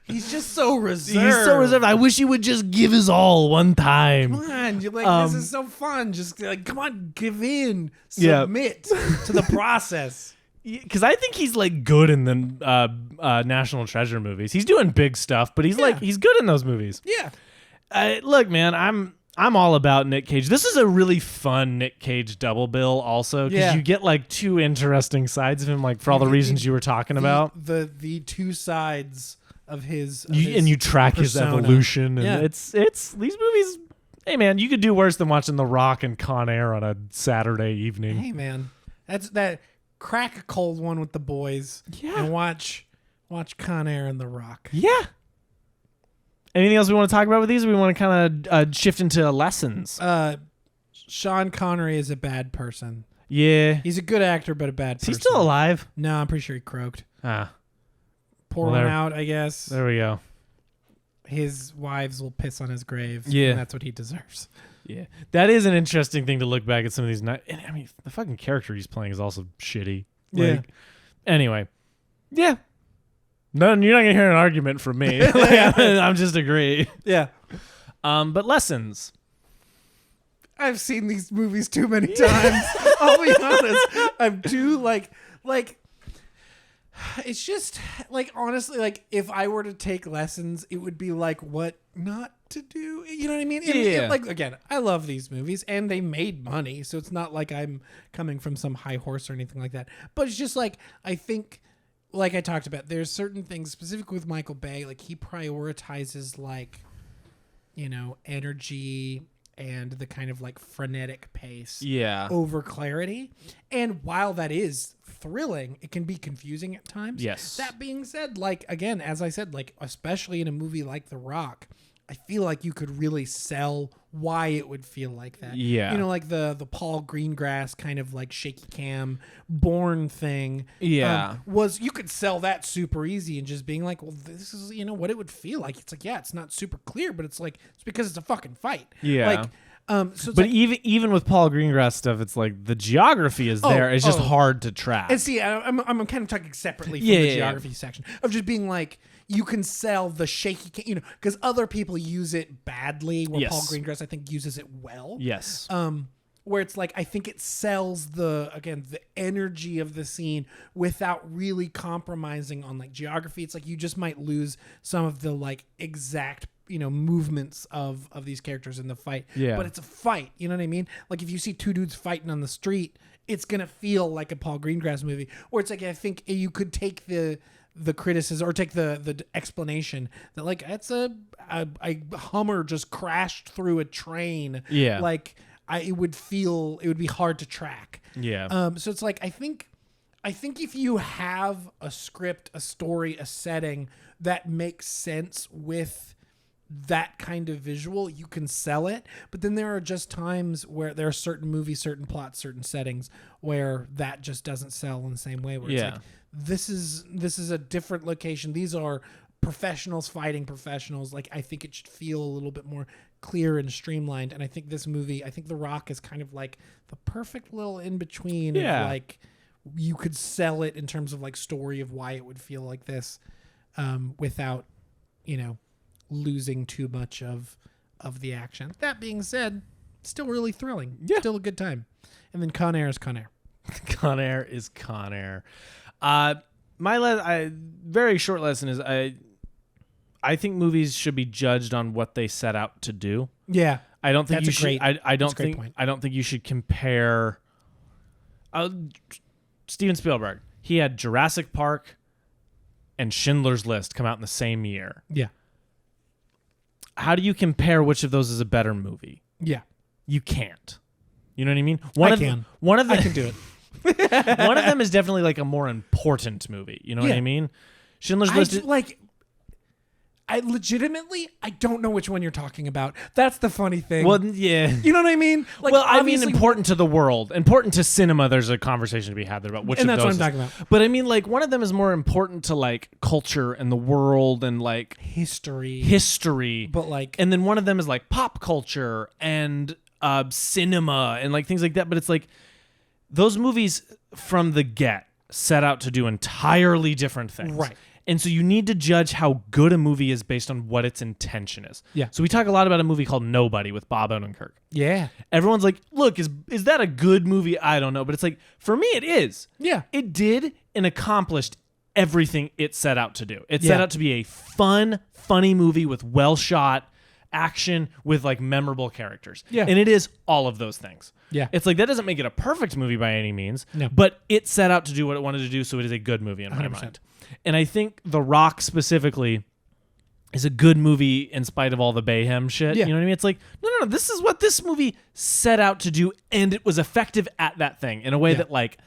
He's just so reserved. He's so reserved. I wish he would just give his all one time. Come on. You're like, this is so fun. Just like, come on, give in. Submit to the process. Because I think he's like good in the National Treasure movies. He's doing big stuff, but he's good in those movies. Yeah. Look, man, I'm all about Nic Cage. This is a really fun Nic Cage double bill also because you get like two interesting sides of him, like for all the reasons you were talking about. The two sides of his and you track persona. His evolution, and it's these movies. Hey man, you could do worse than watching The Rock and Con Air on a Saturday evening. Hey man, that crack a cold one with the boys. Yeah, and watch Con Air and The Rock. Yeah. Anything else we want to talk about with these? Or we want to kind of shift into lessons. Sean Connery is a bad person. Yeah, he's a good actor, but a bad person. Is he still alive? No, I'm pretty sure he croaked. Pour one out, I guess. There we go. His wives will piss on his grave. Yeah, and that's what he deserves. Yeah, that is an interesting thing to look back at some of these. And I mean, the fucking character he's playing is also shitty. Like, anyway, yeah. No, you're not gonna hear an argument from me. I'm just agreeing. Yeah. But lessons. I've seen these movies too many times. I'll be honest. I'm too like Like, it's just like, honestly, like if I were to take lessons, it would be like what not to do. You know what I mean? Like, again, I love these movies and they made money, so it's not like I'm coming from some high horse or anything like that. But it's just like, I think, like I talked about, there's certain things specifically with Michael Bay, like he prioritizes like, you know, energy and the kind of like frenetic pace over clarity. And while that is thrilling, it can be confusing at times. Yes. That being said, like, again, as I said, like, especially in a movie like The Rock, I feel like you could really sell why it would feel like that. Yeah. You know, like the Paul Greengrass kind of like shaky cam Bourne thing. Yeah. Was you could sell that super easy and just being like, well, this is, you know, what it would feel like. It's like, yeah, it's not super clear, but it's like, it's because it's a fucking fight. Yeah. Like, so it's but like, even with Paul Greengrass stuff, it's like the geography is there. It's just hard to track. And see, I'm kind of talking separately from the geography section of just being like, you can sell the shaky, you know, because other people use it badly. Where Paul Greengrass, I think, uses it well. Yes. Where it's like, I think it sells the energy of the scene without really compromising on like geography. It's like you just might lose some of the like exact, you know, movements of these characters in the fight. Yeah. But it's a fight. You know what I mean? Like if you see two dudes fighting on the street, it's gonna feel like a Paul Greengrass movie. Or it's like, I think you could take the criticism or take the explanation that like it's a Hummer just crashed through a train. Yeah. Like it would be hard to track. Yeah. So it's like, I think if you have a script, a story, a setting that makes sense with that kind of visual, you can sell it. But then there are just times where there are certain movies, certain plots, certain settings where that just doesn't sell in the same way. Where it's like, this is a different location. These are professionals fighting professionals. Like, I think it should feel a little bit more clear and streamlined. And I think this movie, I think The Rock is kind of like the perfect little in between. Yeah. Of like, you could sell it in terms of like story of why it would feel like this, without, you know, losing too much of the action. That being said, still really thrilling. Yeah. Still a good time. And then Con Air is Con Air. Con Air is Con Air. My very short lesson is I think movies should be judged on what they set out to do. Yeah. I don't think That's you a should. great- I don't that's a great think. point. I don't think you should compare. Steven Spielberg. He had Jurassic Park and Schindler's List come out in the same year. Yeah. How do you compare which of those is a better movie? Yeah. You can't. You know what I mean? I can do it. One of them is definitely like a more important movie. You know what I mean? Schindler's List. I legitimately, I don't know which one you're talking about. That's the funny thing. Well, yeah. You know what I mean? Like, Well, I mean, obviously- important to the world, important to cinema. There's a conversation to be had there about which And of that's those. what I'm talking about. But I mean, like, one of them is more important to like culture and the world and like history. But like, and then one of them is like pop culture and cinema and like things like that. But it's like those movies from the get set out to do entirely different things, Right. And so you need to judge how good a movie is based on what its intention is. Yeah. So we talk a lot about a movie called Nobody with Bob Odenkirk. yeah. Everyone's like, look, is that a good movie? I don't know. But it's like, for me, it is. Yeah. It did and accomplished everything it set out to do. It set Yeah. out to be a funny movie with well-shot action with like memorable characters. Yeah. And it is all of those things. Yeah. It's like, that doesn't make it a perfect movie by any means. No. But it set out to do what it wanted to do, so it is a good movie in my 100%. mind. And I think The Rock specifically is a good movie in spite of all the Bayhem shit. Yeah. You know what I mean? It's like, no, this is what this movie set out to do, and it was effective at that thing in a way that, like,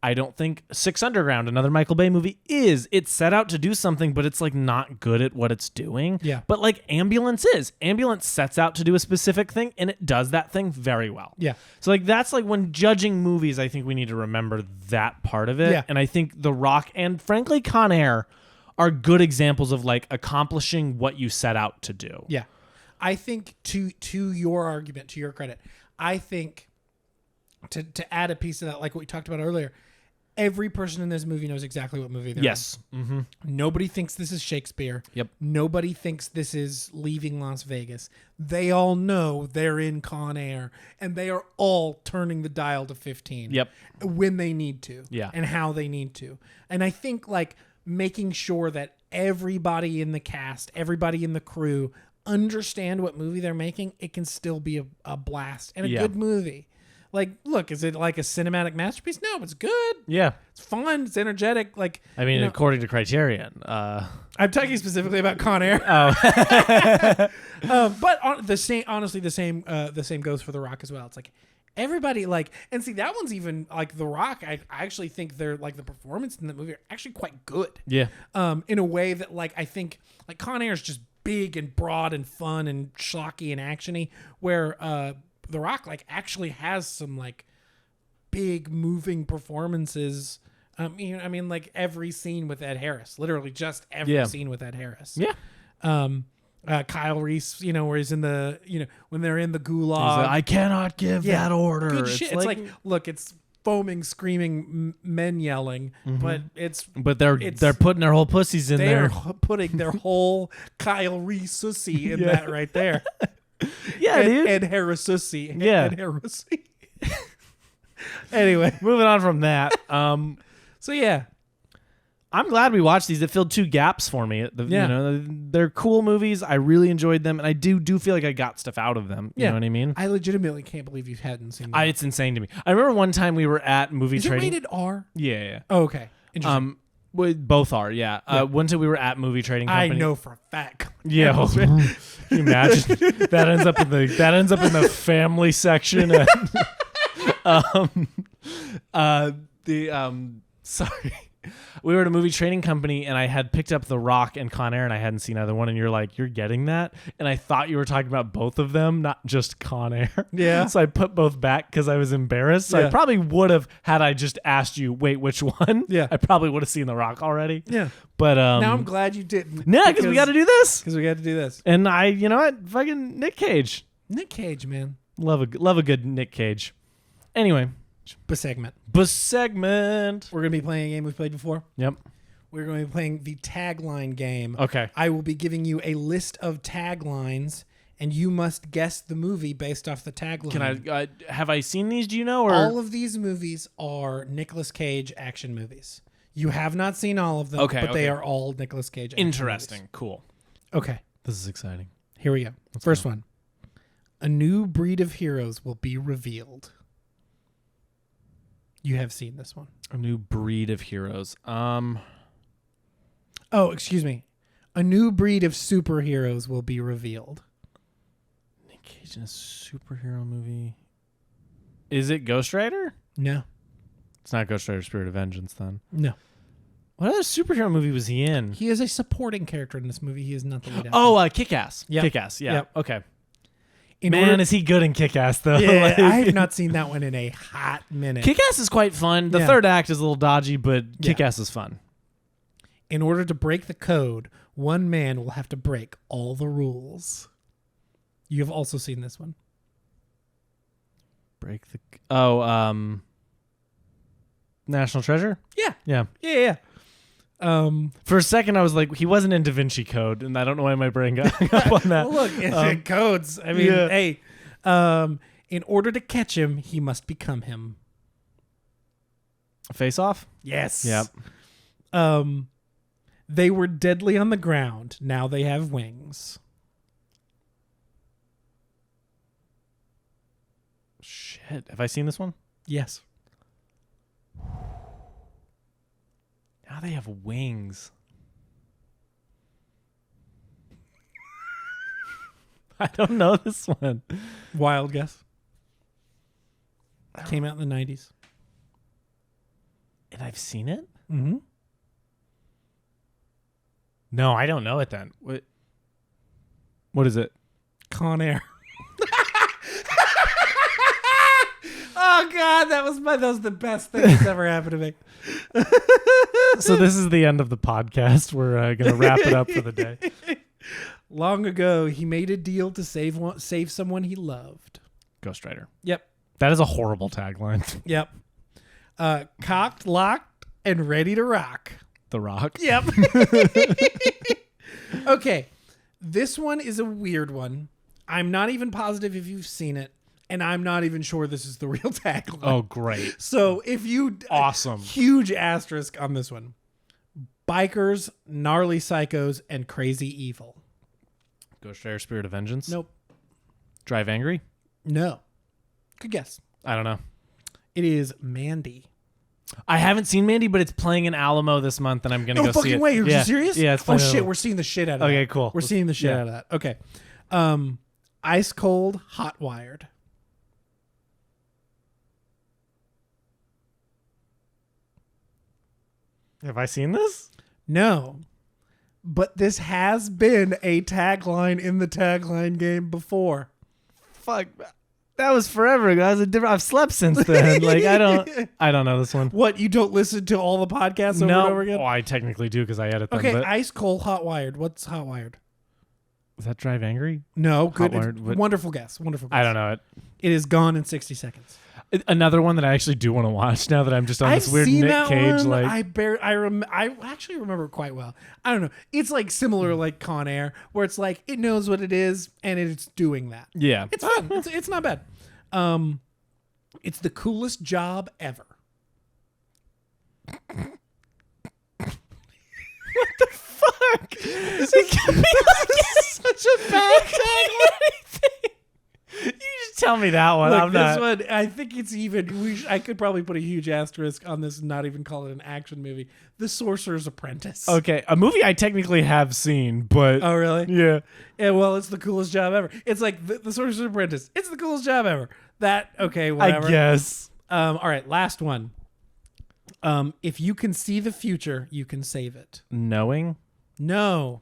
I don't think Six Underground, another Michael Bay movie, is. It set out to do something, but it's like not good at what it's doing. Yeah. But like Ambulance is. Ambulance sets out to do a specific thing, and it does that thing very well. Yeah. So like that's like when judging movies, I think we need to remember that part of it. Yeah. And I think The Rock and frankly Con Air are good examples of like accomplishing what you set out to do. Yeah. I think to your argument, to your credit, I think to add a piece of that, like what we talked about earlier, Every person in this movie knows exactly what movie they're Yes. Mm-hmm. in. Nobody thinks this is Shakespeare. Yep. Nobody thinks this is Leaving Las Vegas. They all know they're in Con Air, and they are all turning the dial to 15. Yep. When they need to. Yeah. And how they need to. And I think like making sure that everybody in the cast, everybody in the crew understand what movie they're making, it can still be a blast and a good movie. Like, look, is it like a cinematic masterpiece? No, it's good. Yeah. It's fun. It's energetic. Like, I mean, according to Criterion. I'm talking specifically about Con Air. But honestly, the same goes for The Rock as well. It's like everybody like, and see that one's even like The Rock. I actually think they're like the performance in the movie are actually quite good. Yeah. In a way that like I think like Con Air is just big and broad and fun and schlocky and actiony, where The Rock like actually has some like big moving performances. I mean like every scene with Ed Harris, literally just every scene with Ed Harris. Yeah. Kyle Reese, where he's in the, when they're in the gulag. Like, I cannot give that order. Good shit. It's like, look, it's foaming, screaming men yelling, but they're putting their whole pussies in there. They're putting their whole Kyle Reese sussy in that right there. Yeah, dude. Ed Harris sussy. Yeah. Ed Harris. Anyway, moving on from that. So yeah, I'm glad we watched these. It filled two gaps for me. They're cool movies. I really enjoyed them, and I do feel like I got stuff out of them. You know what I mean? I legitimately can't believe you hadn't seen them. It's insane to me. I remember one time we were at movie Is trading. it rated R? Yeah. Oh, okay. Interesting. Both are. Yeah. One time we were at movie trading company. I know for a fact. Yeah. Can you imagine that ends up in the family section. Sorry. We were at a movie trading company, and I had picked up The Rock and Con Air, and I hadn't seen either one. And you're like, "You're getting that?" And I thought you were talking about both of them, not just Con Air. Yeah. So I put both back because I was embarrassed. So I probably would have had I just asked you, "Wait, which one?" Yeah. I probably would have seen The Rock already. Yeah. But now I'm glad you didn't. No, because we got to do this. Because we got to do this. And you know what? Fucking Nic Cage. Nic Cage, man. Love a good Nic Cage. Anyway. Segment. We're going to be playing a game we've played before. Yep. We're going to be playing the tagline game. Okay. I will be giving you a list of taglines, and you must guess the movie based off the tagline. Can I? Have I seen these? Do you know? Or all of these movies are Nicolas Cage action movies. You have not seen all of them, but they are all Nicolas Cage action interesting. movies. Cool. Okay. This is exciting. Here we go. First one. A new breed of heroes will be revealed. You have seen this one. A new breed of heroes. Oh, excuse me. A new breed of superheroes will be revealed. Nic Cage in a superhero movie. Is it Ghost Rider? No. It's not Ghost Rider Spirit of Vengeance then. No. What other superhero movie was he in? He is a supporting character in this movie. He is not the lead actor. Oh, Kick-Ass. Yep. Kick-Ass, yeah. Yep. Okay. Is he good in Kick-Ass, though? Yeah, I have not seen that one in a hot minute. Kick-Ass is quite fun. The third act is a little dodgy, but Kick-Ass is fun. In order to break the code, one man will have to break all the rules. You have also seen this one. National Treasure? Yeah. Yeah. Yeah. For a second, I was like, he wasn't in Da Vinci Code, and I don't know why my brain got up on that. Well, look, it's codes. I mean, hey, in order to catch him, he must become him. Face Off? Yes. Yep. They were deadly on the ground. Now they have wings. Shit. Have I seen this one? Yes. Now they have wings. I don't know this one. Wild guess. Came out in the 90s. And I've seen it? Mm-hmm. No, I don't know it then. What is it? Con Air. Oh God, that was the best thing that's ever happened to me. So this is the end of the podcast. We're gonna wrap it up for the day. Long ago, he made a deal to save someone he loved. Ghost Rider. Yep. That is a horrible tagline. Yep. Cocked, locked, and ready to rock. The Rock. Yep. Okay. This one is a weird one. I'm not even positive if you've seen it, and I'm not even sure this is the real tagline. Oh, great. So if you... Awesome. Huge asterisk on this one. Bikers, gnarly psychos, and crazy evil. Ghost Rider Spirit of Vengeance? Nope. Drive Angry? No. Good guess. I don't know. It is Mandy. I haven't seen Mandy, but it's playing in Alamo this month, and I'm going to go see it. No fucking way. Are you serious? Yeah, it's Oh, playing shit. We're seeing the shit out of that. Okay, cool. We're seeing the shit out of that. Okay. Ice Cold, Hot Wired. Have I seen this? No. But this has been a tagline in the tagline game before. Fuck. That was forever ago. I've slept since then. Like I don't know this one. What, you don't listen to all the podcasts over and over again? Oh, I technically do because I edit them. Okay, but Ice Cold, Hot Wired. What's Hot Wired? is that Drive Angry? No, good. Wired, Wonderful guess. Wonderful guess. I don't know it. It is Gone in 60 Seconds. Another one that I actually do want to watch now that I'm just on I've this weird seen Nic that Cage one. like. I actually remember it quite well. I don't know. It's like similar like Con Air, where it's like it knows what it is and it's doing that. Yeah, It's fun. It's not bad. It's the coolest job ever. fuck. It can be like such a bad thing. You just tell me that one. Look, I'm not. this one, I think it's even. I could probably put a huge asterisk on this and not even call it an action movie. The Sorcerer's Apprentice. Okay, a movie I technically have seen, but Oh, really? yeah. Yeah, well, it's the coolest job ever. It's like the Sorcerer's Apprentice. It's the coolest job ever. Whatever. I guess. All right, last one. If you can see the future, you can save it. Knowing? No.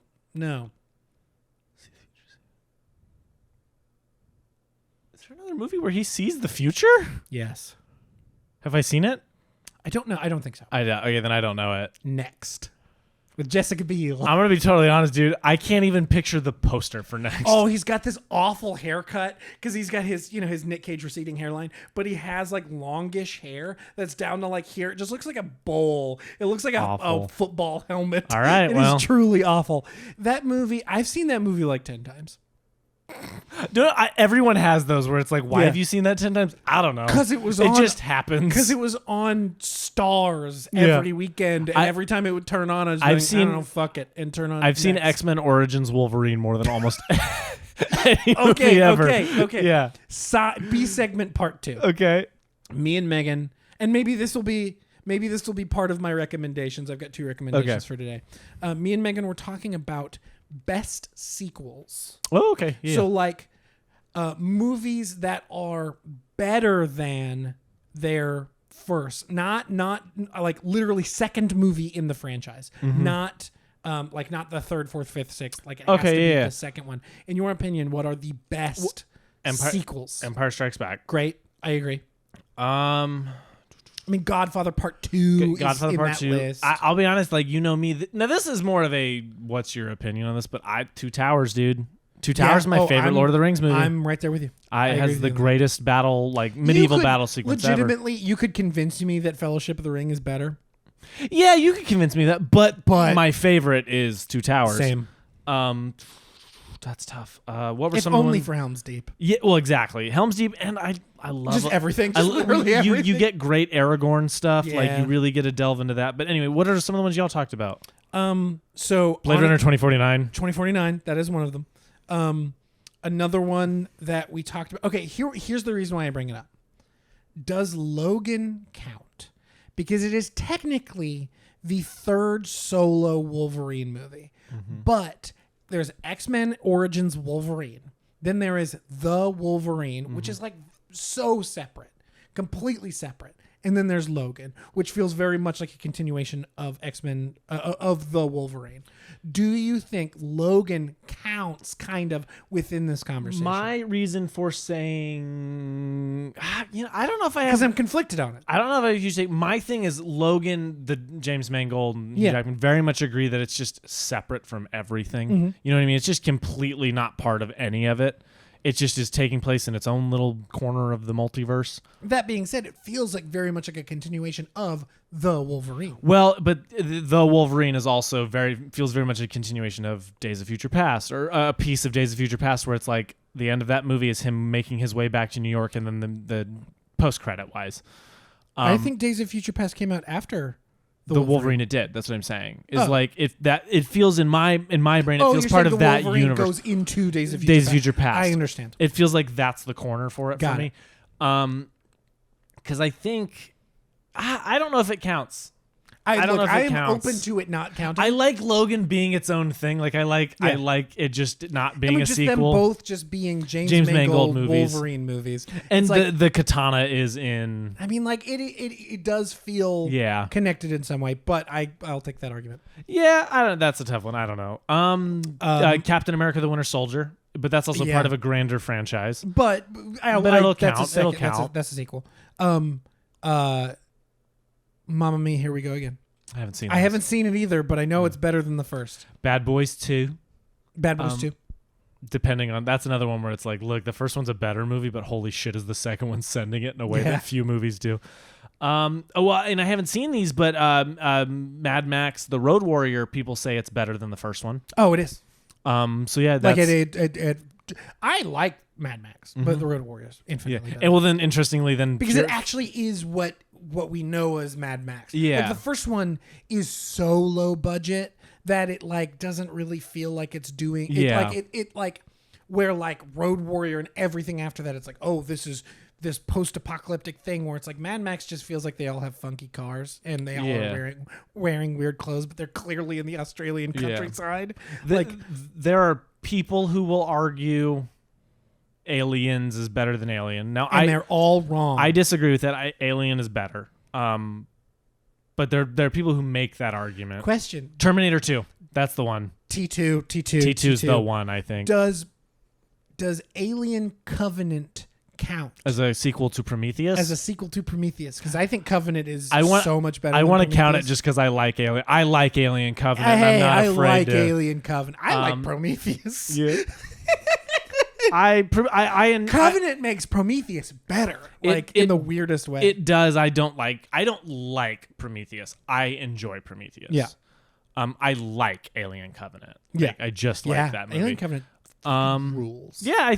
Is there another movie where he sees the future? Yes. Have I seen it? I don't know. I don't think so. Okay, then I don't know it. Next. With Jessica Biel. I'm gonna be totally honest, dude. I can't even picture the poster for Next. Oh, he's got this awful haircut because he's got his Nic Cage receding hairline, but he has like longish hair that's down to like here. It just looks like a bowl. It looks like a football helmet. All right, it well. is truly awful. That movie, I've seen that movie like 10 times. Everyone has those where it's like, why Yeah. have you seen that 10 times? I don't know. Because it was It on, just happens. Because it was on Stars Yeah. every weekend, and every time it would turn on, I was like, I don't know, fuck it, and turn on. I've seen Next. X-Men Origins Wolverine more than almost any movie ever. Okay. Yeah. B segment part 2. Okay. Me and Megan, and maybe this will be part of my recommendations. I've got 2 recommendations for today. Me and Megan were talking about best sequels. Oh, okay. Yeah. So like movies that are better than their first, not like literally second movie in the franchise, not not the third, fourth, fifth, sixth. Like it has to be the second one. In your opinion, what are the best sequels? Empire Strikes Back. Great, I agree. I mean, Godfather Part 2 Godfather is in Part that 2. list. I'll be honest, like, you know me. Now, this is more of a what's your opinion on this, but Two Towers, dude. Two Towers is my favorite Lord of the Rings movie. I'm right there with you. It has the greatest battle, like medieval battle sequence ever. Legitimately, you could convince me that Fellowship of the Ring is better. Yeah, you could convince me that, but my favorite is Two Towers. Same. That's tough. What were It's some of the only ones? for Helm's Deep. Yeah, well, exactly. Helm's Deep, and I love Just everything. Just literally you everything. get great Aragorn stuff. Like Yeah. you really get to delve into that. But anyway, what are some of the ones y'all talked about? So Blade Runner 2049. 2049, that is one of them. Another one that we talked about. Okay, here's the reason why I bring it up. Does Logan count? Because it is technically the third solo Wolverine movie. But there's X-Men Origins Wolverine. Then there is The Wolverine, which is like so separate, completely separate. And then there's Logan, which feels very much like a continuation of X-Men, of The Wolverine. Do you think Logan counts kind of within this conversation? My reason for saying, I don't know if I have. Because I'm conflicted on it. I don't know if you say my thing is Logan, the James Mangold, and Yeah. Jackman very much agree that it's just separate from everything. You know what I mean? It's just completely not part of any of it. It just is taking place in its own little corner of the multiverse. That being said, it feels like very much like a continuation of the Wolverine. Well, but the Wolverine is also feels very much a continuation of Days of Future Past, or a piece of Days of Future Past, where it's like the end of that movie is him making his way back to New York, and then the post-credit wise. I think Days of Future Past came out after the Wolverine. It did. That's what I'm saying. Is like if that it feels in my brain, it feels part of that Wolverine universe. Goes into Days of Future Past. I understand. It feels like that's the corner for it for me. Because I think I don't know if it counts. I don't know if it counts. I'm open to it not counting. I like Logan being its own thing. Like I like it just not being a just sequel. Them both just being James Mangold movies. Wolverine movies. And the katana is in. I mean, like it does feel connected in some way, but I'll take that argument. Yeah, I don't. That's a tough one. I don't know. Captain America: The Winter Soldier, but that's also part of a grander franchise. But it'll count. It'll count. That's a sequel. Mamma Mia, Here We Go Again. I haven't seen. I haven't seen it either, but I know it's better than the first. Bad Boys 2. Bad Boys 2. Depending on, that's another one where it's like, look, the first one's a better movie, but holy shit, is the second one sending it in a way that few movies do. And I haven't seen these, but Mad Max: The Road Warrior, people say it's better than the first one. Oh, it is. So yeah, that's I like Mad Max, but The Road Warrior is infinitely better. And well, then interestingly, because it actually is what we know as Mad Max. Yeah. Like the first one is so low budget that it like doesn't really feel like it's doing it like where like Road Warrior and everything after that, it's like, oh, this is this post-apocalyptic thing where it's like Mad Max just feels like they all have funky cars and they all are wearing weird clothes, but they're clearly in the Australian countryside. There are people who will argue Aliens is better than Alien. Now, they're all wrong. I disagree with that. Alien is better. But there are people who make that argument. Question. Terminator 2. That's the one. T2 is the one, I think. Does Alien Covenant count as a sequel to Prometheus? As a sequel to Prometheus, because I think Covenant is so much better. I want to count it just because I like Alien. I like Alien Covenant. Hey, I'm not I afraid like to. Alien Covenant. I like Prometheus. Yeah. Covenant makes Prometheus better, in the weirdest way. It does. I don't like Prometheus. I enjoy Prometheus. Yeah. I like Alien Covenant. I just like that movie. Alien Covenant rules. Yeah,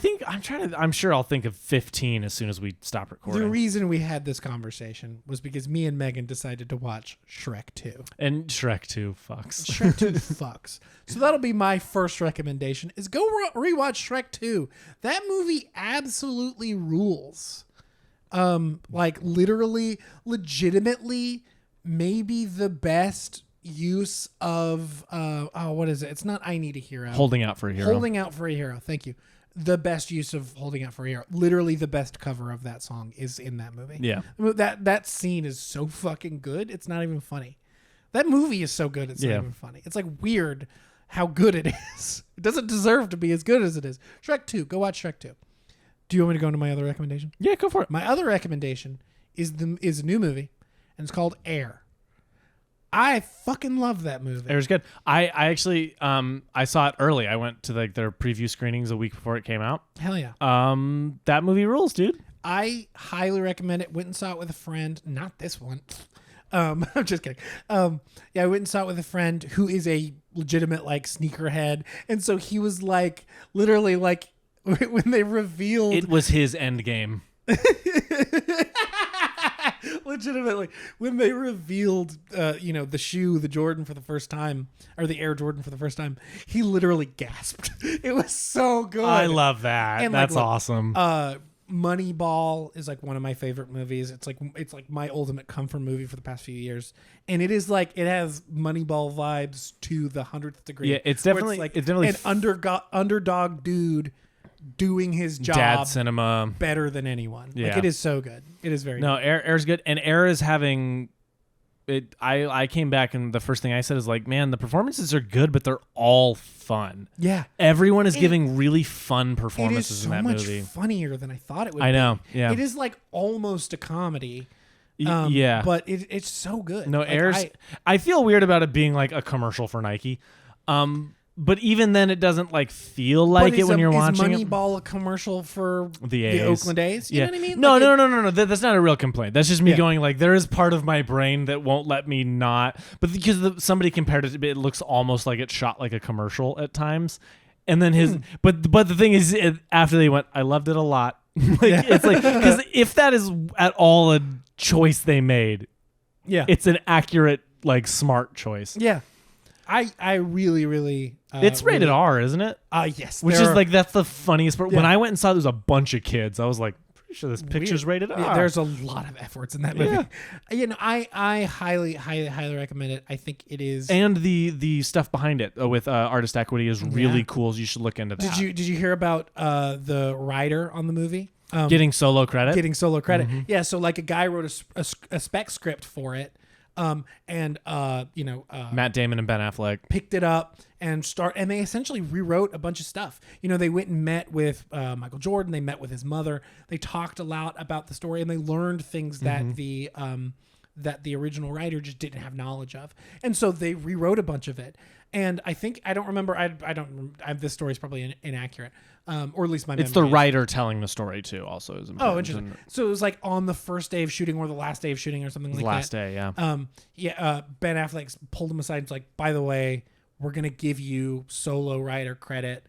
I'm sure I'll think of 15 as soon as we stop recording. The reason we had this conversation was because me and Megan decided to watch Shrek 2. And Shrek 2 fucks. Shrek 2 fucks. So that'll be my first recommendation is go rewatch Shrek 2. That movie absolutely rules. Literally, legitimately, maybe the best use of what is it? It's not I Need a Hero. Holding Out for a Hero. Holding Out for a Hero. Thank you. The best use of Holding Out for a Hero. Literally the best cover of that song is in that movie. Yeah. That scene is so fucking good. It's not even funny. That movie is so good it's not even funny. It's like weird how good it is. It doesn't deserve to be as good as it is. Shrek 2. Go watch Shrek 2. Do you want me to go into my other recommendation? Yeah, go for it. My other recommendation is a new movie, and it's called Air. I fucking love that movie. Air's good. I actually I saw it early. I went to their preview screenings a week before it came out. Hell yeah. That movie rules, dude. I highly recommend it. Went and saw it with a friend. Not this one. I'm just kidding. I went and saw it with a friend who is a legitimate sneakerhead, and so he was literally when they revealed it was his end game. Legitimately, when they revealed, the shoe, the Jordan for the first time, or the Air Jordan for the first time, he literally gasped. It was so good. I love that. And that's awesome. Moneyball is one of my favorite movies. It's like my ultimate comfort movie for the past few years, and it is it has Moneyball vibes to the 100th degree. Yeah, it's definitely an underdog dude doing his job, dad cinema better than anyone. Yeah. It is so good. It is very good. Air's good, and Air is having it. I came back and the first thing I said is man, the performances are good, but they're all fun. Yeah, everyone is giving really fun performances in that movie. It is so much funnier than I thought it would. I know. Yeah, it is almost a comedy. Yeah, but it's so good. No, Air's. I feel weird about it being a commercial for Nike. But even then, it doesn't like feel like it when you're watching is it. Moneyball a commercial for The the A's. Oakland A's? You know what I mean? No, Like no. That's not a real complaint. That's just me going like, there is part of my brain that won't let me not. But because somebody compared it, it looks almost like it's shot like a commercial at times. And then but the thing is, after they went, I loved it a lot. It's like, because if that is at all a choice they made, it's an accurate, like, smart choice. Yeah. I really, really... it's rated R, isn't it? Yes. Which is like, that's the funniest part. Yeah. When I went and saw it, there was a bunch of kids. I was like, pretty sure this picture's rated R. Yeah, there's a lot of efforts in that movie. Yeah. You know, I highly, highly, highly recommend it. I think it is... And the stuff behind it with artist equity is really cool. So you should look into that. Did you hear about the writer on the movie? Getting solo credit? Getting solo credit. Mm-hmm. Yeah, so like a guy wrote a spec script for it. Matt Damon and Ben Affleck picked it up and they essentially rewrote a bunch of stuff. You know, they went and met with Michael Jordan. They met with his mother. They talked a lot about the story, and they learned things that the original writer just didn't have knowledge of. And so they rewrote a bunch of it. And I think, I don't remember, this story is probably inaccurate. Or at least my memory. It's the writer telling the story too, also. Is important. Oh, interesting. So it was like on the first day of shooting or the last day of shooting or something like that. Last day, yeah. Ben Affleck pulled him aside and was like, by the way, we're going to give you solo writer credit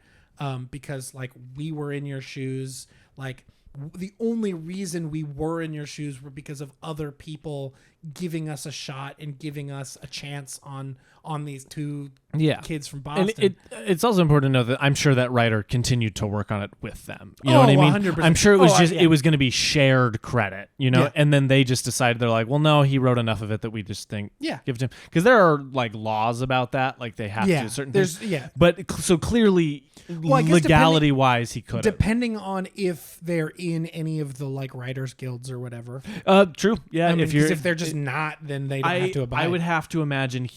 because like we were in your shoes. Like the only reason we were in your shoes were because of other people giving us a shot and giving us a chance on these two kids from Boston. And it's also important to know that I'm sure that writer continued to work on it with them. You know what I mean? 100%. I'm sure it was it was going to be shared credit, you know? Yeah. And then they just decided, they're like, well, no, he wrote enough of it that we just think give it to him. Because there are like laws about that. Like they have to certain things. But so clearly, legality wise, he could have. Depending on if they're in any of the like writers guilds or whatever. True. Yeah. I mean, if they're just not, then they don't have to abide. I would have to imagine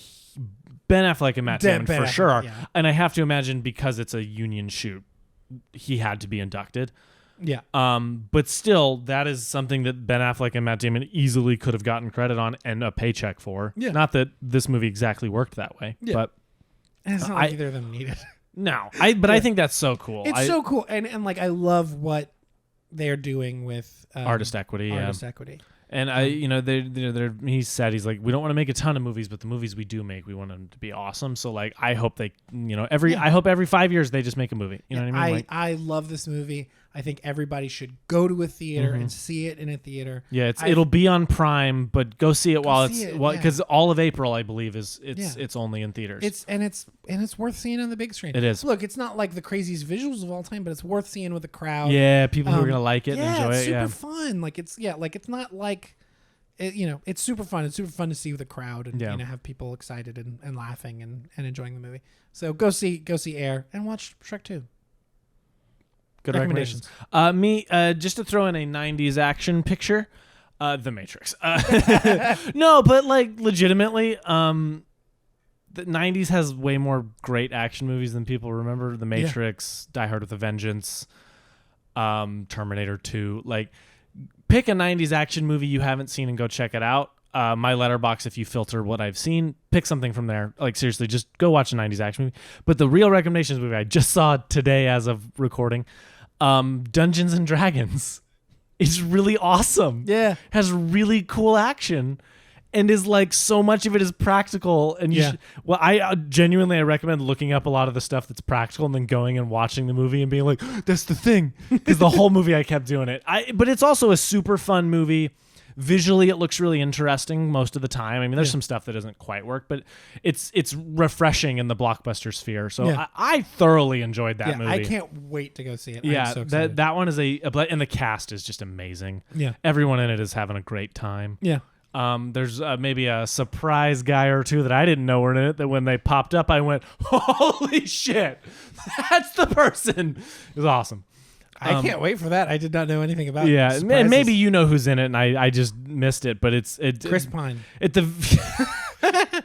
Ben Affleck and Matt Damon for sure are. Yeah. And I have to imagine because it's a union shoot, he had to be inducted. Yeah. But still, that is something that Ben Affleck and Matt Damon easily could have gotten credit on and a paycheck for. Yeah. Not that this movie exactly worked that way, but it's not like either of them needed. No, I think that's so cool. It's so cool, and like I love what they're doing with artist equity. Artist equity. And he said, he's like, we don't want to make a ton of movies, but the movies we do make, we want them to be awesome. So like, I hope they, I hope every 5 years they just make a movie. You know what I mean? I love this movie. I think everybody should go to a theater and see it in a theater. Yeah, it'll be on Prime, but go see it because all of April, I believe, it's only in theaters. It's worth seeing on the big screen. It is. Look, it's not like the craziest visuals of all time, but it's worth seeing with a crowd. Yeah, people who are gonna like it and enjoy it. It's super fun. Like it's not like. It's super fun. It's super fun to see with a crowd and have people excited and laughing and enjoying the movie. So go see Air and watch Shrek 2. Good recommendations. Just to throw in a 90s action picture, The Matrix. No, but like legitimately, the 90s has way more great action movies than people remember. The Matrix, Die Hard with a Vengeance, Terminator 2. Like, pick a 90s action movie you haven't seen and go check it out. My Letterboxd, if you filter what I've seen, pick something from there. Like, seriously, just go watch a 90s action movie. But the real recommendations movie I just saw today as of recording, Dungeons and Dragons. It's really awesome. Yeah. Has really cool action and is like so much of it is practical. And I genuinely recommend looking up a lot of the stuff that's practical and then going and watching the movie and being like, that's the thing. Because the whole movie I kept doing it. But it's also a super fun movie. Visually, it looks really interesting most of the time. I mean, there's some stuff that doesn't quite work, but it's refreshing in the blockbuster sphere. So I thoroughly enjoyed that movie. I can't wait to go see it. Yeah, so that one is and the cast is just amazing. Yeah, everyone in it is having a great time. Yeah. There's maybe a surprise guy or two that I didn't know were in it that when they popped up, I went, holy shit, that's the person. It was awesome. I can't wait for that. I did not know anything about it. And maybe you know who's in it, and I just missed it. But it's Chris Pine.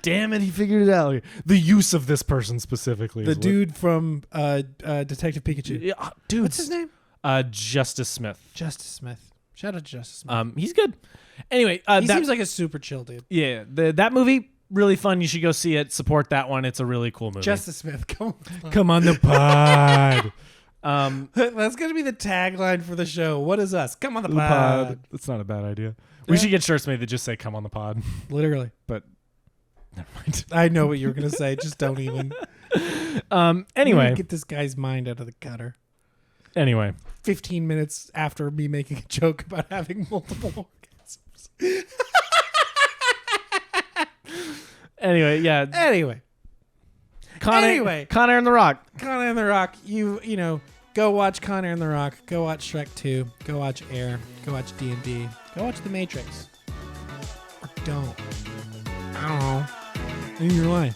Damn it, he figured it out. The use of this person specifically. The dude from Detective Pikachu. Yeah, dude, what's his name? Justice Smith. Justice Smith. Shout out to Justice Smith. He's good. Anyway, he seems like a super chill dude. Yeah, that movie, really fun. You should go see it. Support that one. It's a really cool movie. Justice Smith, come on. Come on the pod. That's going to be the tagline for the show. What is us? Come on the pod. That's not a bad idea. We should get shirts made that just say "Come on the pod." Literally. But never mind. I know what you were going to say. Just don't even. Anyway. Get this guy's mind out of the gutter. Anyway. 15 minutes after me making a joke about having multiple orgasms. Anyway, yeah. Anyway. Con Air and the Rock. Con Air and the Rock. You know, go watch Con Air and the Rock. Go watch Shrek 2. Go watch Air. Go watch D&D. Go watch The Matrix. Or don't. I don't know. In your life.